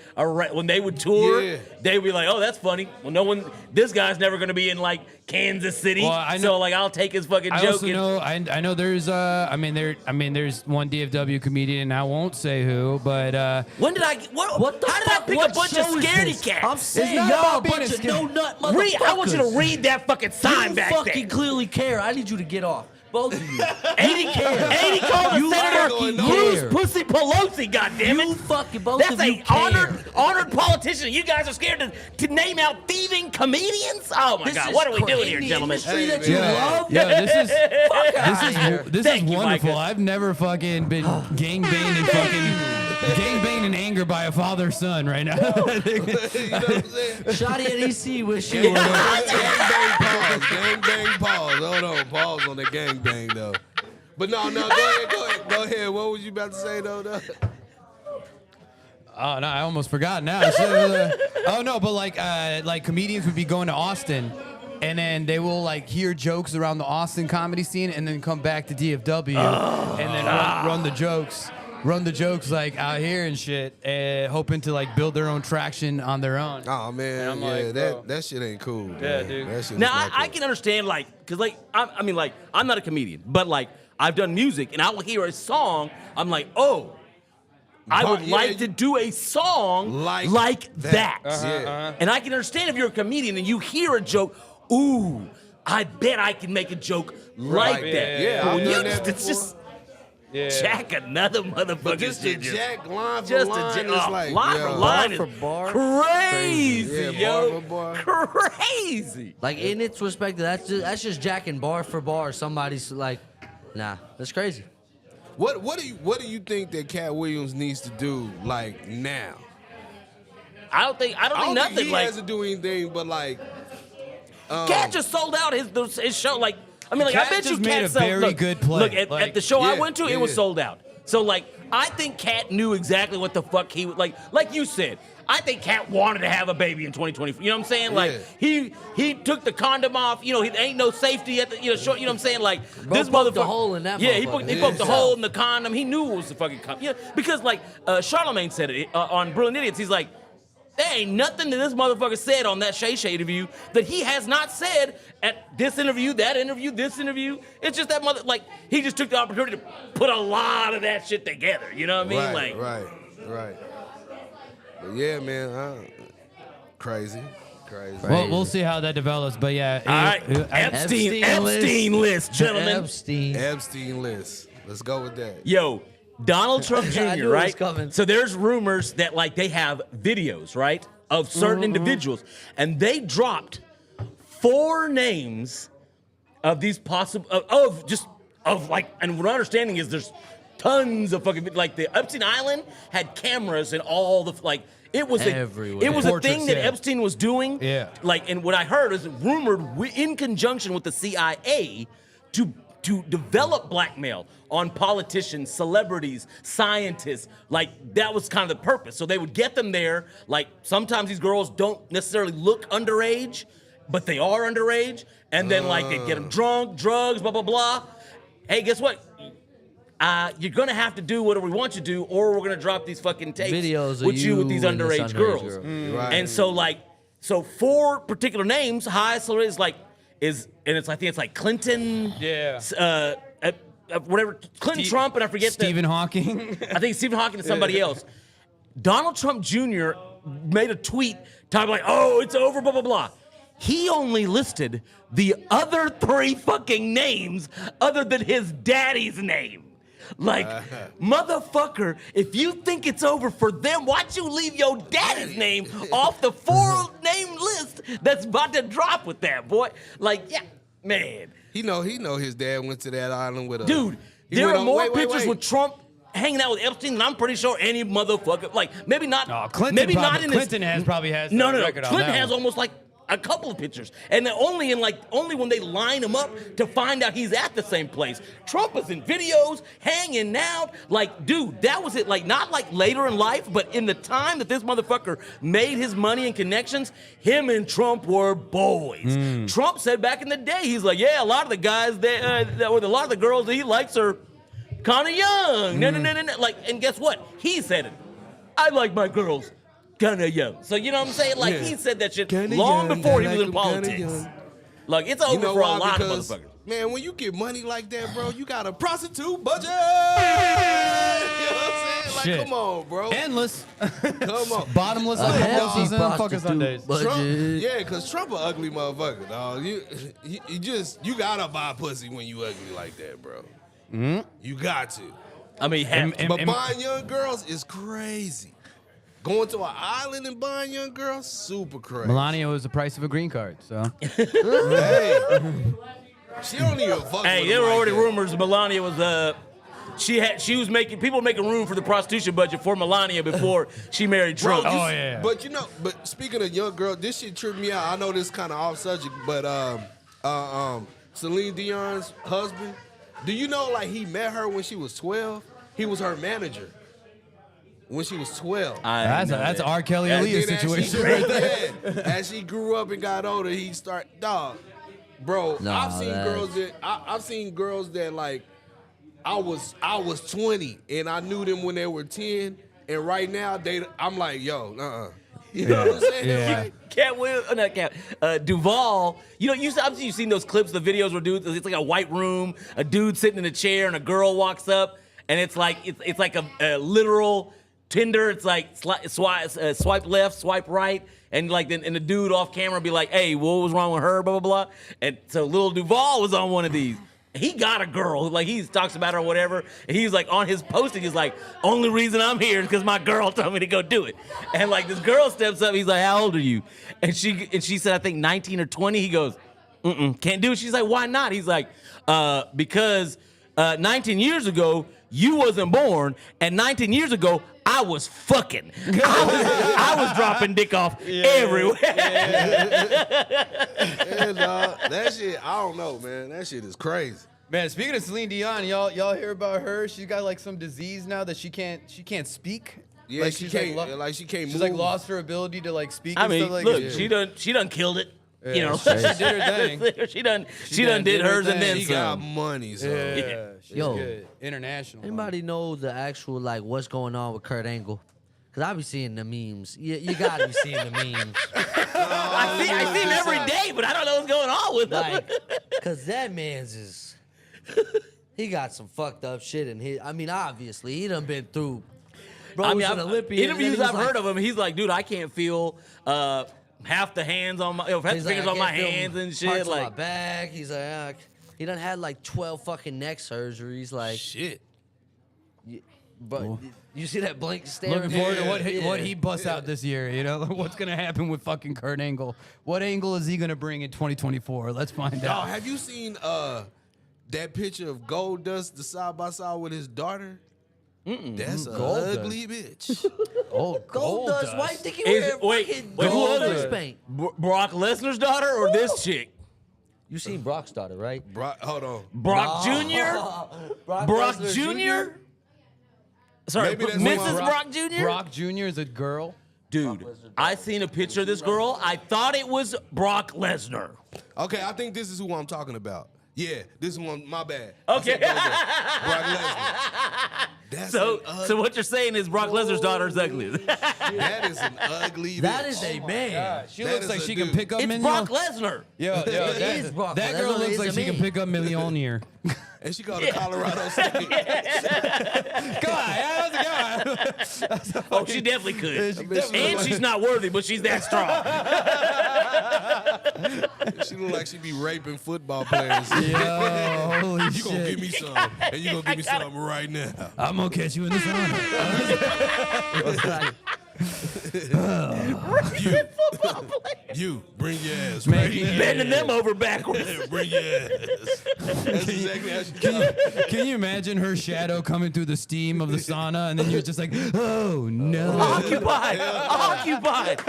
S1: when they would tour.
S3: Yeah.
S1: They would be like, oh, that's funny. Well, this guy's never going to be in, like, Kansas City.
S2: Well, I know-
S1: So, like, I'll take his fucking
S2: I
S1: joke.
S2: also know. I know there's there's one DFW comedian. I won't say who, but
S1: When did I?
S4: What the
S1: how did I
S4: fuck?
S1: pick
S4: What
S1: a bunch of
S4: show is
S1: scaredy
S4: this?
S1: cats?
S4: I'm saying
S2: not
S4: y'all a
S2: about being
S4: bunch
S2: a
S4: of
S2: scaredy-
S4: no nut motherfuckers.
S1: I want you to read that fucking sign
S4: You
S1: back
S4: fucking
S1: there.
S4: clearly care. I need you to get off. Both of you.
S1: 80 called
S4: You
S1: the senator
S4: fucking
S1: Bruce
S4: care.
S1: Pussy Pelosi, goddammit.
S4: You fucking both
S1: That's
S4: of you
S1: a
S4: care.
S1: honored politician. You guys are scared to name out thieving comedians? Oh my
S4: This
S1: God,
S4: is
S1: what are we
S4: cra-
S1: doing
S4: in
S1: here,
S4: the
S1: gentlemen?
S4: industry
S3: Hey,
S4: that
S3: man.
S4: you
S2: yeah,
S4: love.
S2: yeah, this is
S1: Thank you,
S2: wonderful.
S1: Micah.
S2: I've never fucking been gangbanged and gangbanged in anger by a father-son right now.
S3: You know what I'm saying?
S4: Shotty at EC wish you were.
S3: Gangbang pause. Gangbang pause. Hold on. Pause on the gangbang, though. But no, go ahead. What was you about to say, though?
S2: Oh no, I almost forgot now. Oh no, but like comedians would be going to Austin, and then they will like hear jokes around the Austin comedy scene, and then come back to DFW, and then run the jokes like out here and shit, hoping to like build their own traction on their own.
S3: Oh, man.
S2: I'm
S3: Yeah,
S2: like, bro.
S3: that shit ain't cool.
S2: Yeah,
S3: man.
S2: dude.
S3: That shit
S1: Now,
S3: is not
S1: I
S3: cool.
S1: can understand, like, because, like, I mean, like, I'm not a comedian, but, like, I've done music, and I will hear a song, I'm like, oh, I would
S3: Yeah,
S1: like to do a song like that.
S3: Yeah.
S1: And I can understand if you're a comedian and you hear a joke, ooh, I bet I can make a joke like
S3: Right.
S1: that.
S3: Yeah,
S1: But
S3: I've
S1: when
S3: done
S1: you
S3: that
S1: it's just
S2: Yeah.
S1: jack another motherfucker.
S3: But just to
S1: shit,
S3: jack line for
S1: just
S3: line
S1: to
S3: is
S1: jack,
S3: like,
S1: line
S3: yo.
S1: for line
S4: Bar for
S1: is
S4: bar?
S1: crazy,
S3: Yeah,
S1: yo.
S3: bar for
S1: Crazy.
S4: Like in its respect, that's just jacking bar for bar. Somebody's like, nah, that's crazy.
S3: What do you think that Cat Williams needs to do like now?
S1: I don't think
S3: I don't
S1: nothing
S3: think he
S1: like
S3: has to do anything but like.
S1: Cat just sold out his show. Like, I mean, like,
S2: Cat
S1: I bet you
S2: just made
S1: Cat
S2: a
S1: sold.
S2: very
S1: Look,
S2: good play.
S1: Look at
S2: Like,
S1: the show I
S3: yeah,
S1: went to, it was
S3: yeah.
S1: sold out. So like, I think Cat knew exactly what the fuck he would like. Like you said, I think Cat wanted to have a baby in 2020. You know what I'm saying? Like he took the condom off. You know, he ain't no safety at the short. You know what I'm saying? Like this
S4: poked
S1: motherfucker.
S4: the hole in that
S1: Yeah, he
S4: motherfucker.
S1: poked the
S3: Yeah.
S1: hole in the condom. He knew it was the fucking condom. Yeah, because like Charlamagne said it on Brilliant Idiots. He's like, there ain't nothing that this motherfucker said on that Shay Shay interview that he has not said at this interview, that interview, this interview. It's just that he just took the opportunity to put a lot of that shit together. You know what I mean?
S3: Right. But yeah, man, crazy.
S2: Well, we'll see how that develops, but yeah.
S1: All right, Epstein list, gentlemen.
S3: Epstein list. Let's go with that.
S1: Yo, Donald Trump
S4: I
S1: Jr.,
S4: knew it was
S1: right?
S4: coming.
S1: So there's rumors that like they have videos, right, of certain individuals, and they dropped 4 names of these possible and what I'm understanding is there's tons of fucking like the Epstein Island had cameras and all the like. It was
S4: Everywhere.
S1: it was a
S2: Portraits,
S1: thing that
S2: yeah.
S1: Epstein was doing.
S2: Yeah.
S1: Like, and what I heard is rumored in conjunction with the CIA to develop blackmail on politicians, celebrities, scientists. Like, that was kind of the purpose. So they would get them there. Like, sometimes these girls don't necessarily look underage, but they are underage. And then, like, they'd get them drunk, drugs, blah, blah, blah. Hey, guess what? you're gonna have to do whatever we want you to do, or we're gonna drop these fucking tapes
S4: Videos of
S1: with you with
S4: you
S1: these
S4: and this
S1: underage
S4: underage
S1: girls.
S4: girl.
S3: Right.
S1: And so 4 particular names, highest is like and it's I think it's like Clinton, whatever Clinton, Trump, and I forget
S2: Stephen Hawking.
S1: I think Stephen Hawking and somebody else. Donald Trump Jr. made a tweet talking like, "Oh, it's over," blah blah blah. He only listed the other 3 fucking names other than his daddy's name. Like, motherfucker, if you think it's over for them, why'd you leave your daddy's name off the 4-name list that's about to drop with that, boy? Like, yeah, man.
S3: He know his dad went to that island with a
S1: Dude,
S3: he
S1: there
S3: went
S1: are
S3: on-
S1: more
S3: wait,
S1: pictures with Trump hanging out with Epstein than I'm pretty sure any motherfucker. Like, maybe not.
S2: Clinton
S1: maybe
S2: probably-
S1: not in
S2: Clinton
S1: his,
S2: probably has
S1: No,
S2: the
S1: no, no.
S2: record on
S1: Clinton
S2: that
S1: has
S2: one.
S1: almost like a couple of pictures, and then only when they line him up to find out he's at the same place. Trump is in videos, hanging out. Like, dude, that was it. Like, not like later in life, but in the time that this motherfucker made his money and connections, him and Trump were boys. Trump said back in the day, he's like, yeah, a lot of the guys that were a lot of the girls that he likes are kind of young. No. Like, and guess what? He said it. I like my girls kind of young. So you know what I'm saying? Like, he said that shit
S3: Kinda
S1: long
S3: young,
S1: before
S3: I
S1: he was
S3: like
S1: in
S3: 'em kinda
S1: politics.
S3: young.
S1: Like, it's over
S3: You know
S1: for a
S3: why?
S1: lot
S3: Because,
S1: of motherfuckers.
S3: man, when you get money like that, bro, you got a prostitute budget. You know what I'm saying? Like,
S2: Shit.
S3: come on, bro.
S2: Endless.
S3: Come on.
S2: Bottomless
S4: A healthy
S2: houses and fucking
S4: prostitute
S2: Sundays.
S4: budget.
S3: Trump, yeah, because Trump an ugly motherfucker, dog. You gotta buy pussy when you ugly like that, bro. You got to.
S1: I mean,
S3: But buying young girls is crazy. Going to an island and buying young girls, super crazy.
S2: Melania was the price of a green card, so.
S3: Hey. She don't even fuck
S1: hey,
S3: with
S1: there
S3: him
S1: were
S3: like
S1: already
S3: that.
S1: rumors Melania was she was making room for the prostitution budget for Melania before she married Trump.
S3: Bro, you-
S2: Oh, yeah.
S3: But but speaking of young girl, this shit tripped me out. I know this kind of off subject, but Celine Dion's husband, do you know like he met her when she was 12? He was her manager when she was 12.
S2: That's R. Kelly
S1: Yeah,
S2: Aaliyah
S3: Then
S2: situation right there.
S3: as she grew up and got older, he dog. Bro,
S4: Nah,
S3: I've seen girls that like I was 20 and I knew them when they were 10, and right now I'm like, yo, You know what I'm saying?
S2: Yeah.
S3: Like,
S1: Duvall, obviously you've seen those clips, the videos where dudes, it's like a white room, a dude sitting in a chair, and a girl walks up, and it's like a literal Tinder. It's like swipe left, swipe right, and like and the dude off camera be like, "Hey, what was wrong with her?" Blah blah blah. And so Lil Duval was on one of these. He got a girl, like he talks about her or whatever, and he's like on his posting, he's like, only reason I'm here is because my girl told me to go do it. And like this girl steps up, he's like, how old are you? And she said, I think 19 or 20. He goes, can't do it. She's like, why not? He's like, because 19 years ago, you wasn't born, and 19 years ago, I was fucking. I was dropping dick off everywhere.
S3: yeah, dog, that shit, I don't know, man. That shit is crazy.
S2: Man, speaking of Celine Dion, y'all hear about her? She's got like some disease now that she can't speak.
S3: Yeah,
S2: like
S3: she
S2: she's
S3: can't,
S2: like,
S3: she can't
S2: she's
S3: move.
S2: like lost her ability to like speak.
S1: I
S2: and
S1: mean,
S2: stuff like
S1: look,
S2: that.
S1: she done killed it.
S2: Yeah,
S1: You know,
S2: she did her thing.
S1: she done did
S2: her
S1: hers and
S2: thing.
S1: then
S3: She got
S1: some.
S3: money, so.
S2: Yeah, she's
S4: Yo.
S2: good. International.
S4: Anybody know the actual like what's going on with Kurt Angle? Cause I be seeing the memes. You gotta be seeing the memes.
S1: I see him every day, but I don't know what's going on with him.
S4: Like, cause that man's is he got some fucked up shit in his. I mean, obviously he done been through. Bro,
S1: I mean,
S4: an Olympian.
S1: interviews I've heard of him, he's like, dude, I can't feel half the hands on my, half the fingers on my hands and shit.
S4: Parts of my
S1: Like,
S4: back. He's like, he done had like 12 fucking neck surgeries. Like,
S3: Shit.
S4: but you see that blank stare?
S2: Looking forward to
S4: Yeah.
S2: what he busts out this year. You know what's gonna happen with fucking Kurt Angle. What angle is he gonna bring in 2024? Let's find
S3: Dog,
S2: out.
S3: have you seen that picture of Gold Dust the side by side with his daughter? That's a
S2: Goldust.
S3: ugly bitch.
S2: Oh,
S4: Gold dust. Why you think he
S1: Is-
S4: wear
S1: wait,
S4: fucking
S1: wait, who
S4: gold
S1: was
S4: face
S1: it?
S4: paint?
S1: Brock Lesnar's daughter or this chick?
S4: You seen Brock's daughter, right?
S3: Hold on.
S1: Brock Jr.? Brock
S4: Lesnar
S1: Jr.? Sorry,
S3: Maybe that's
S1: Mrs.
S3: why-
S1: Brock Jr.?
S2: Brock Jr. is a girl.
S1: Dude, I seen a picture of this girl. I thought it was Brock Lesnar.
S3: Okay, I think this is who I'm talking about. Yeah, this one, my bad.
S1: Okay.
S3: I said Brock Lesnar. That's
S1: So what you're saying is Brock Lesnar's daughter is ugly.
S3: that is an ugly
S4: That
S3: bitch.
S4: is a man.
S2: She
S3: That
S2: looks
S3: is
S2: like
S3: a
S2: she
S3: dude.
S2: can pick up
S1: It's
S2: Mignon.
S1: Brock Lesnar.
S2: Yo,
S4: It is Brock
S2: that
S4: Lesnar.
S2: girl looks
S4: It's
S2: like
S4: a
S2: she can
S4: man.
S2: pick up Mjolnir.
S3: And she go to Colorado State.
S2: God,
S1: Oh, she definitely could.
S2: definitely
S1: And she's not worthy, but she's that strong.
S3: She look like she be raping football players.
S2: Yo, holy
S3: You gonna give
S2: shit.
S3: me some, and you gonna give me some right now.
S2: I'm gonna catch you in the sauna.
S3: You bring your ass.
S2: Man,
S3: right here.
S1: Bending them over backwards.
S3: Bring your ass. That's exactly how she talks.
S2: Can you imagine her shadow coming through the steam of the sauna, and then you're just like, oh no.
S1: Occupied. Occupied.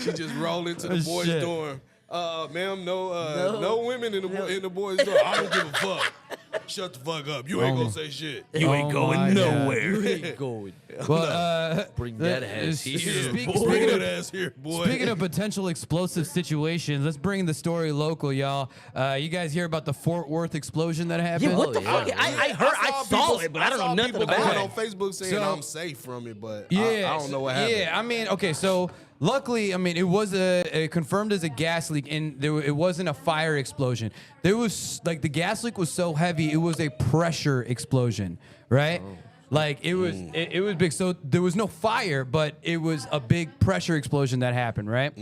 S3: She just roll into the boys'
S2: Shit.
S3: dorm. Ma'am, no women in the boys' dorm. I don't give a fuck. Shut the fuck up. You ain't gonna say shit.
S1: You ain't
S2: Oh my
S1: going
S2: God.
S1: nowhere.
S4: ain't going.
S2: Well,
S4: Bring that ass here.
S2: Speaking
S3: Bring
S2: of
S3: that ass here, boy.
S2: Speaking of potential explosive situations, let's bring the story local, y'all. You guys hear about the Fort Worth explosion that happened?
S1: Yeah, what the
S4: Oh, yeah.
S1: fuck? I heard, I saw it, but I don't know nothing
S3: people
S1: about
S3: on
S1: it.
S3: Facebook saying
S2: So-
S3: I'm safe from it, but
S2: Yeah,
S3: I don't know what happened.
S2: Yeah, I mean, okay, so luckily, I mean, it was confirmed as a gas leak, and it wasn't a fire explosion. There was like the gas leak was so heavy, it was a pressure explosion, right? Like it was big. So there was no fire, but it was a big pressure explosion that happened, right?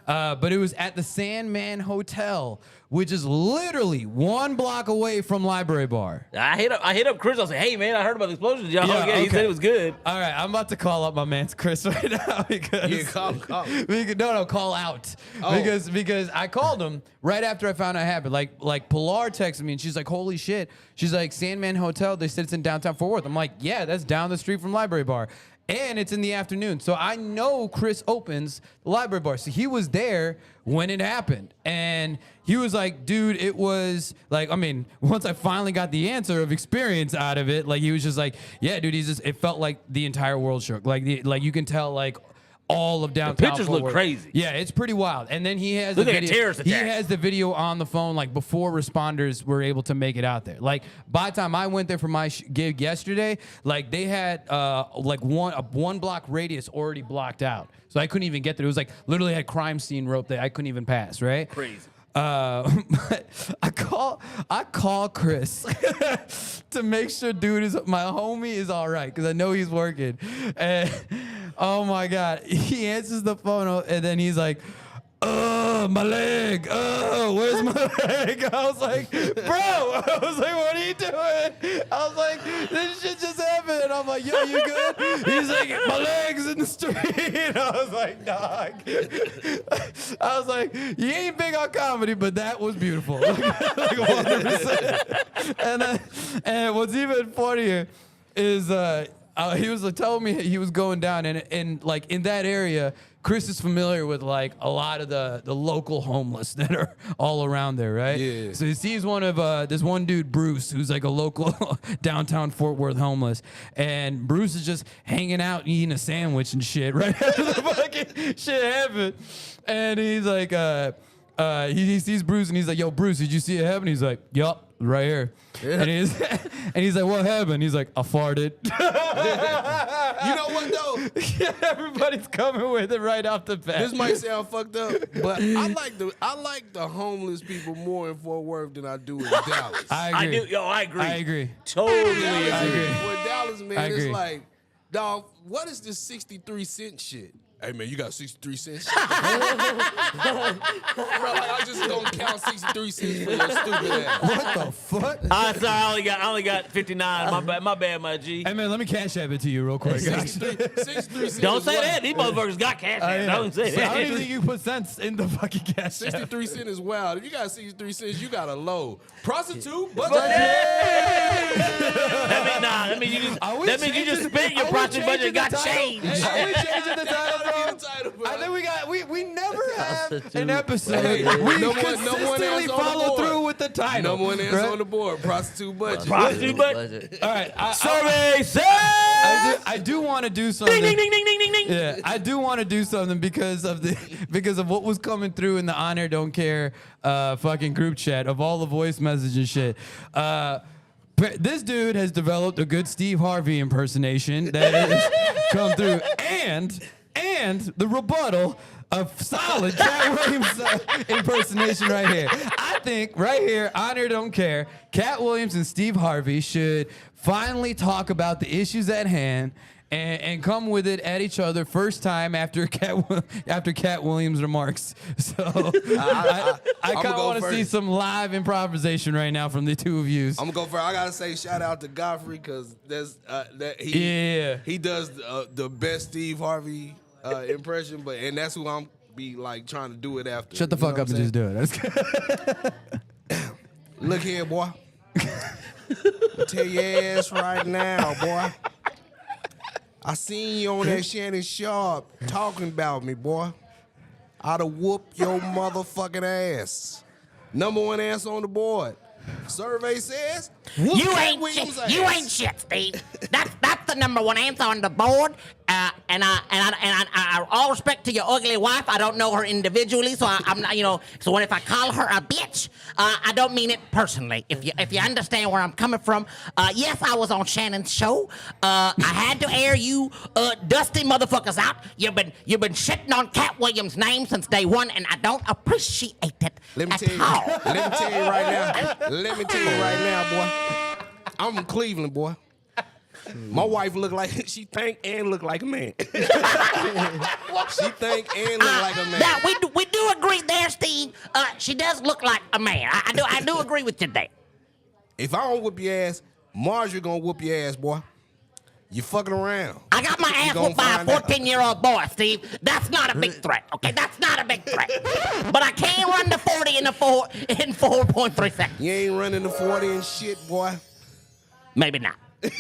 S2: But it was at the Sandman Hotel, which is literally 1 block away from Library Bar.
S1: I hit up Chris. I said, "Hey man, I heard about the explosion. Did y'all get it?" He said it was good.
S2: All right, I'm about to call up my man Chris right now because
S3: Yeah, call.
S2: call out
S3: Oh.
S2: because I called him right after I found out it happened. Like Pilar texted me and she's like, "Holy shit!" She's like, "Sandman Hotel. They said it's in downtown Fort Worth." I'm like, "Yeah, that's down the street from Library Bar." And it's in the afternoon. So I know Chris opens the Library Bar. So he was there when it happened. And he was like, dude, it was like, I mean, once I finally got the answer of experience out of it, like he was just like, yeah, dude, it felt like the entire world shook. Like you can tell like all of downtown.
S1: pictures
S2: Fort
S1: look
S2: Worth.
S1: crazy.
S2: Yeah, it's pretty wild. And then he has
S1: Look
S2: the
S1: at
S2: video.
S1: terrorist
S2: He
S1: attacks.
S2: has the video on the phone like before responders were able to make it out there. Like by the time I went there for my gig yesterday, like they had like one block radius already blocked out, so I couldn't even get there. It was like literally had crime scene rope that I couldn't even pass. Right?
S1: Crazy.
S2: But I call Chris to make sure dude is my homie is all right because I know he's working. And oh my God, he answers the phone and then he's like, "Oh, my leg. Oh, where's my leg?" I was like, "Bro," I was like, "What are you doing?" I was like, "This shit just happened." And I'm like, "Yo, you good?" He's like, "My leg's in the street." I was like, "Dog." I was like, "You ain't big on comedy, but that was beautiful." Like 100%. And what's even funnier is he was like, telling me he was going down and like in that area, Chris is familiar with like a lot of the local homeless that are all around there, right?
S3: Yeah.
S2: So he sees one of this one dude, Bruce, who's like a local downtown Fort Worth homeless, and Bruce is just hanging out and eating a sandwich and shit right after the fucking shit happened, and he's like, he sees Bruce and he's like, "Yo, Bruce, did you see it happen?" He's like, "Yup, right here." And he's like, "What happened?" He's like, "I farted."
S3: You know what though?
S2: Yeah, everybody's coming with it right off the bat.
S3: This might sound fucked up, but I like the homeless people more in Fort Worth than I do in Dallas.
S2: I agree.
S1: I agree.
S2: I agree.
S1: Totally
S3: Dallas,
S2: I agree.
S3: With Dallas, man,
S2: I
S3: it's
S2: agree.
S3: like, dog, what is this 63-cent shit? Hey man, you got 63 cents? Bro, like I just don't count 63 cents for your stupid ass.
S2: What the fuck?
S1: Sorry, I only got 59. My bad, my G.
S2: Hey man, let me cash app it to you real quick.
S3: 63 cents.
S1: Don't
S3: is
S1: say
S3: wild.
S1: that. These motherfuckers got cash.
S2: Yeah.
S1: Don't say
S2: I don't even
S1: that.
S2: think you put cents in the fucking cash app.
S3: 63 cents is wild. If you got 63 cents, you got a low. Prostitute, but
S1: That means you just spent your prostitute budget and got changed.
S2: Are we changing the title, bro? I think we never have an episode.
S3: Hey,
S2: we
S3: no one
S2: consistently
S3: else on the
S2: follow
S3: board.
S2: through with the title.
S3: Number one answer
S2: right?
S3: on the board. Prostitute budget.
S1: Prostitute budget.
S2: All right.
S1: Survey says.
S2: I do want to do something.
S1: Ding, ding, ding, ding, ding, ding.
S2: Yeah, I do want to do something because of what was coming through in the Honor Don't Care fucking group chat of all the voice messages and shit. This dude has developed a good Steve Harvey impersonation that has come through, and the rebuttal of solid Cat Williams impersonation right here. I think right here, Honor Don't Care, Cat Williams and Steve Harvey should finally talk about the issues at hand and come with it at each other first time after Cat Williams' remarks. So I kind of want to see some live improvisation right now from the two of you.
S3: I'm gonna go first. I gotta say shout out to Godfrey because he does the best Steve Harvey impression, and that's who I'm be like trying to do it after.
S2: Shut the fuck up and just do it. That's good.
S3: Look here, boy. I'll tell your ass right now, boy. I seen you on that Shannon Sharp talking about me, boy. I'd have whooped your motherfucking ass. Number one ass on the board. Survey says
S5: You ain't shit, Steve. That's the number one answer on the board. And I all respect to your ugly wife. I don't know her individually, so I'm not, So if I call her a bitch, I don't mean it personally. If you understand where I'm coming from, yes, I was on Shannon's show. I had to air you dusty motherfuckers out. You've been shitting on Cat Williams' name since day one, and I don't appreciate it
S3: Let me
S5: at
S3: tell you
S5: all.
S3: right now, boy. I'm from Cleveland, boy. My wife look like she think and look like a man. She think and look like a man.
S5: Now, we do agree there, Steve. She does look like a man. I do agree with you there.
S3: If I don't whoop your ass, Marjorie gonna whoop your ass, boy. You fucking around.
S5: I got my ass whooped by a 14-year-old boy, Steve. That's not a big threat, okay? That's not a big threat. But I can run the 40 in 4.3 seconds.
S3: You ain't running the 40 and shit, boy.
S5: Maybe not. But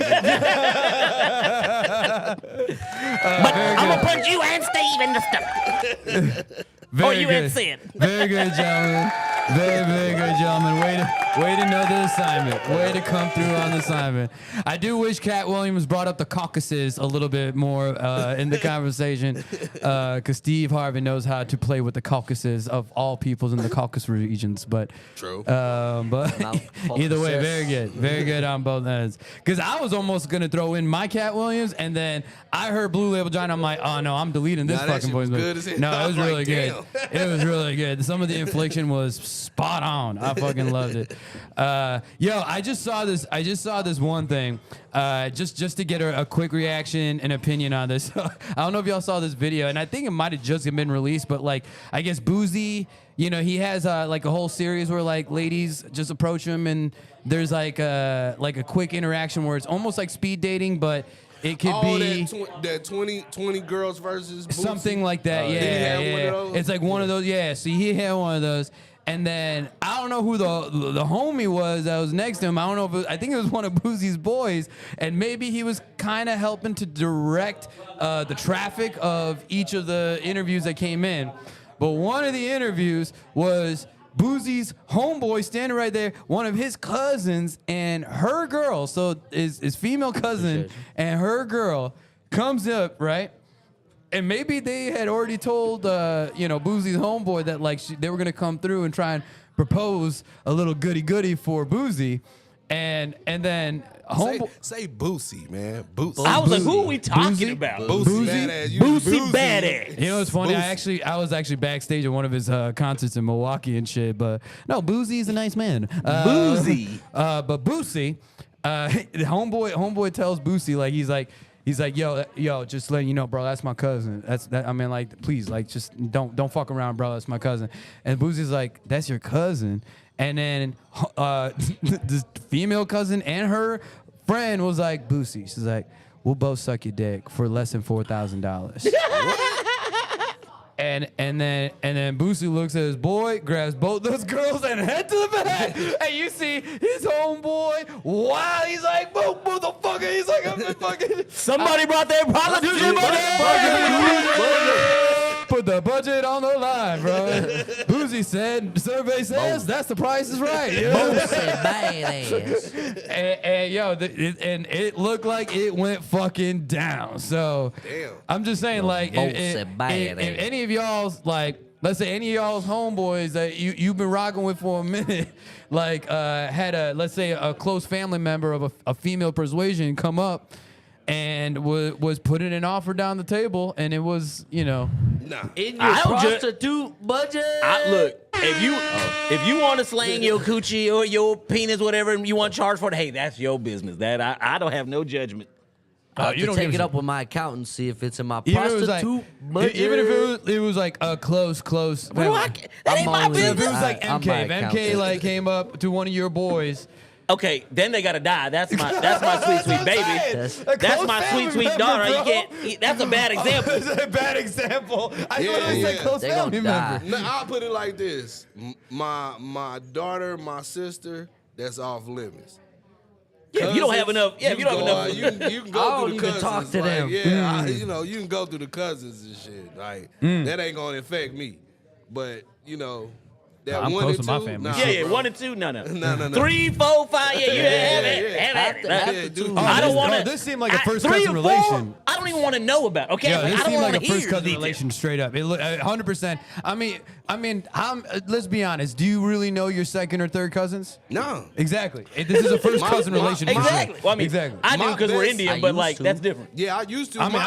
S5: I'm gonna put you and Steve in the stomach.
S2: Very
S5: you
S2: good.
S5: and Sid.
S2: Very good, gentlemen. Very, very good, gentlemen. Way to know the assignment. Way to come through on the assignment. I do wish Cat Williams brought up the caucuses a little bit more in the conversation, because Steve Harvey knows how to play with the caucuses of all peoples in the Caucasus regions. But
S3: True.
S2: But either way, very good on both ends. Because I was almost gonna throw in my Cat Williams, and then I heard Blue Label Giant. I'm like, oh no, I'm deleting this
S3: Nah, that
S2: fucking
S3: shit was
S2: voice.
S3: good as hell.
S2: No, it
S3: I
S2: was
S3: was
S2: really
S3: like,
S2: good.
S3: damn.
S2: It was really good. Some of the infliction was spot on. I fucking loved it. I just saw this one thing. Just to get a quick reaction and opinion on this. I don't know if y'all saw this video, and I think it might have just been released, but like I guess Boozy, he has like a whole series where like ladies just approach him, and there's like a quick interaction where it's almost like speed dating, but it could be
S3: that 20 girls versus Boosie.
S2: something like that.
S3: Did he have
S2: Yeah.
S3: one of those?
S2: It's like one of those. Yeah. So he had one of those. And then I don't know who the homie was that was next to him. I don't know if I think it was one of Boozy's boys, and maybe he was kind of helping to direct the traffic of each of the interviews that came in. But one of the interviews was Boozy's homeboy standing right there, one of his cousins and her girl. So his female cousin and her girl comes up, right? And maybe they had already told, Boozy's homeboy that they were gonna come through and try and propose a little goody for Boozy, and then homeboy.
S3: Say Boosie, man. Boosie.
S1: I was like, who are we talking
S2: Boozy?
S1: about?
S3: Boosie badass. You
S1: Boosie badass.
S2: You know what's funny?
S3: Boosie.
S2: I was actually backstage at one of his concerts in Milwaukee and shit. But no, Boozy's a nice man.
S1: Boozy.
S2: But Boosie, homeboy tells Boosie He's like, yo, just letting you know, bro, that's my cousin. Please, just don't fuck around, bro. That's my cousin. And Boosie's like, that's your cousin. And then this female cousin and her friend was like, Boosie. She's like, we'll both suck your dick for less than $4,000. And then Boosie looks at his boy, grabs both those girls, and head to the back. And you see his homeboy. Wow, he's like, motherfucker. He's like, I'm fucking.
S1: Somebody brought their prostitution money.
S2: put the budget on the line, bro. Boozy said, survey says that's the price is right. You know?
S4: Badass.
S2: And yo, and it looked like it went fucking down. So
S3: Damn.
S2: I'm just saying, like, if any of y'all's like, let's say any of y'all's homeboys that you've been rocking with for a minute, like had let's say a close family member of a female persuasion come up and was putting an offer down the table, and it was, you know,
S3: Nah.
S4: In your
S5: I don't ju-
S4: prostitute budget.
S5: Look, if you want to slang your coochie or your penis, whatever, and you want to charge for it, hey, that's your business. That I don't have no judgment.
S4: I have
S2: you
S4: to
S2: don't
S4: take
S2: give
S4: it
S2: a
S4: up with my accountant, see if it's in my
S2: even if it was
S4: prostitute
S2: like,
S4: budget.
S2: even if it was like a close.
S5: Bro, that ain't my
S4: only-
S2: If it
S5: business.
S2: was like
S4: I'm
S2: MK,
S4: my
S2: if MK
S4: accountant.
S2: like came up to one of your boys.
S5: Okay, then they gotta die. That's my sweet baby. That's my sweet daughter. You can't. That's a bad example.
S2: That's a bad example. I
S3: Yeah,
S2: literally said
S3: yeah.
S2: close
S4: They
S2: family
S4: gonna die.
S2: member.
S3: Nah, I'll put it like this: my daughter, my sister, that's off limits.
S5: Yeah, if you don't have enough. Yeah, if you don't have
S3: go,
S5: enough.
S3: you can go
S4: I
S3: through
S4: don't
S3: the
S4: even
S3: cousins.
S4: talk to
S3: like,
S4: them.
S3: Yeah, you can go through the cousins and shit. Like that ain't gonna affect me. But that
S2: I'm
S3: one
S2: close
S3: and
S2: to my
S3: two,
S2: family.
S3: nah,
S5: Yeah,
S3: bro.
S5: 1 and 2. No.
S3: No.
S5: 3, 4, 5. Yeah, you have it.
S3: yeah.
S5: Have it.
S4: After
S3: dude.
S4: two.
S5: I don't
S2: this-
S5: want to.
S2: this seemed like a first
S5: 3
S2: cousin
S5: or 4,
S2: relation.
S5: I don't even want to know about. Okay,
S2: Yeah,
S5: like,
S2: this
S5: I don't
S2: seemed
S5: want
S2: like
S5: to
S2: a
S5: hear
S2: first cousin
S5: details.
S2: relation straight up. It 100%. I mean, let's be honest. Do you really know your second or third cousins?
S3: No.
S2: Exactly. This is a first cousin
S3: my-
S2: relation. for sure.
S5: Exactly. Well, I mean,
S2: exactly.
S5: I do
S3: My
S5: because we're
S3: best-
S5: Indian,
S4: I
S5: but
S4: used
S5: like
S4: to.
S5: that's different.
S3: Yeah, I used to.
S2: I mean,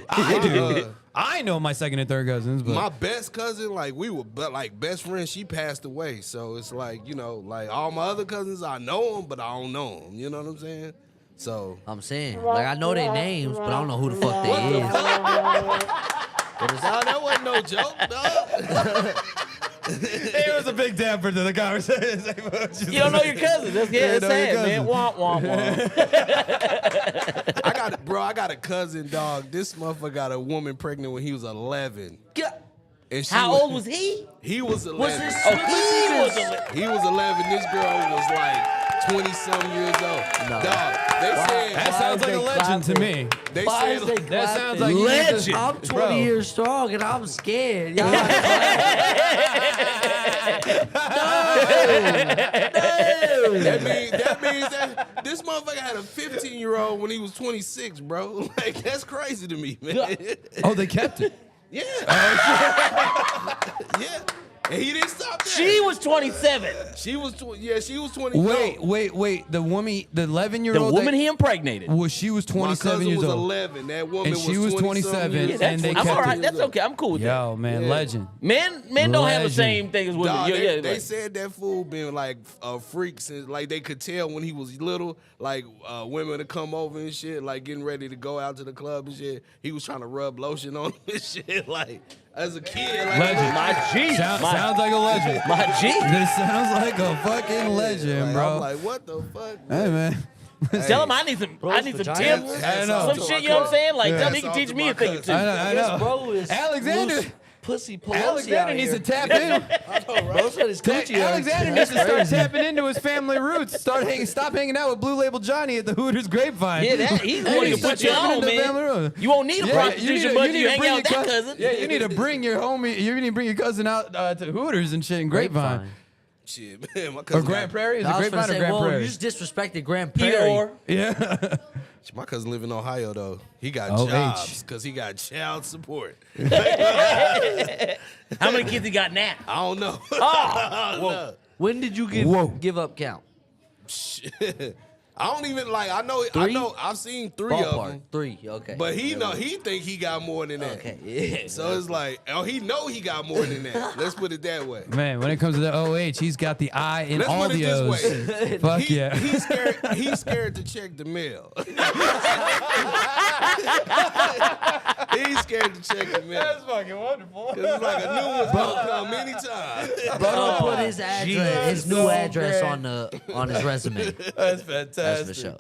S2: I do. I know my second and third cousins, but
S3: My best cousin, like we were like best friends. She passed away, so it's like like all my other cousins, I know them, but I don't know them. You know what I'm saying? So
S4: I'm saying, like, I know their names, but I don't know who the fuck they is.
S3: nah, that wasn't no joke, dog.
S2: it was a big damper to the conversation.
S5: You don't know your cousins. That's
S2: Yeah,
S5: it's
S2: know your
S5: sad, man.
S2: cousins.
S5: Womp womp womp.
S3: I got a cousin, dog. This motherfucker got a woman pregnant when he was 11. And she
S5: How old was he?
S3: He was 11.
S4: Was this
S5: Oh, he was a.
S3: He was 11. This girl was like 20-some years old.
S4: No.
S3: Dog, they said
S2: That sounds like a legend to me.
S3: they
S4: Why is
S3: said
S4: they
S2: That sounds
S4: clapping?
S2: like you need to-
S5: Legend.
S4: I'm 20
S2: Bro.
S4: years strong and I'm scared. Y'all
S3: that means that this motherfucker had a 15-year-old when he was 26, bro. Like that's crazy to me, man.
S2: Oh, they kept it.
S3: Yeah. Yeah. And he didn't stop there.
S5: She was 27.
S3: She was 20.
S2: Wait. The woman, the
S5: The
S2: 11-year-old.
S5: woman he impregnated.
S2: She was
S3: My
S2: 27
S3: cousin
S2: years
S3: was
S2: old.
S3: 11. That woman
S2: And she was 27,
S3: years
S2: and they
S5: I'm
S2: kept
S5: all right.
S2: it.
S5: That's okay. I'm cool with that.
S2: Yo, man,
S3: Yeah.
S2: legend.
S5: Men don't have the
S2: Legend.
S5: same thing as women.
S3: Dog,
S5: Yeah,
S3: they
S5: like-
S3: said that fool been like a freak since like they could tell when he was little, like women to come over and shit, like getting ready to go out to the club and shit. He was trying to rub lotion on him and shit, like as a kid. Like,
S2: Legend.
S5: My G.
S2: Sounds like a legend.
S5: My G.
S2: This sounds like a fucking legend,
S3: like,
S2: bro.
S3: I'm like, what the fuck?
S2: Hey, man.
S5: Tell him I need some
S4: vagina.
S5: tips.
S2: I know.
S5: Some shit, you know what I'm saying? Like,
S2: Yeah.
S5: tell me he can teach me a thing or two.
S2: I know.
S4: bro is
S2: Alexander.
S4: loose pussy Pelosi
S2: Alexander
S4: out
S2: needs
S4: here.
S2: to tap in.
S4: Bro said his coochie hurts.
S2: Alexander needs to start tapping into his family roots. Stop hanging out with Blue Label Johnny at the Hooters Grapevine.
S5: Yeah, he's the
S2: Hey,
S5: one who
S2: start
S5: put you
S2: tapping
S5: on,
S2: into family
S5: man.
S2: roots.
S5: You won't need a prostitution budget. You hang out with that cousin.
S2: Yeah, you need to bring your homie. You need to bring your cousin out to Hooters and shit in Grapevine.
S3: Shit, man, my
S2: Or
S3: cousin.
S2: Grand Prairie? Is it
S4: I was
S2: Grapevine
S4: finna
S2: or
S4: say,
S2: Grand
S4: whoa, you
S2: Prairie?
S4: just disrespected Grand
S5: Either
S4: Prairie.
S5: or.
S2: Yeah.
S3: My cousin live in Ohio though. He got
S2: OH.
S3: jobs because he got child support.
S5: How many kids he got now?
S3: I don't know.
S4: When did you give up count?
S3: Shit. I don't even like. I know. I've seen 3 of
S4: Ballpark.
S3: them.
S4: 3. Okay.
S3: But he think he got more than that.
S4: Okay. Yeah.
S3: So it's like, he know he got more than that. Let's put it that way.
S2: Man, when it comes to the OH, he's got the I in
S3: Let's
S2: all
S3: put it
S2: the
S3: this
S2: O's.
S3: way.
S2: Fuck
S3: He-
S2: yeah.
S3: He's scared to check the mail. He's scared to check the mail.
S2: fucking wonderful.
S3: 'Cause it's like a new one's gonna come anytime.
S4: Bro, don't put his address, his new
S2: so
S4: address
S2: great.
S4: on his resume.
S2: That's
S4: That's
S2: fantastic.
S4: for sure.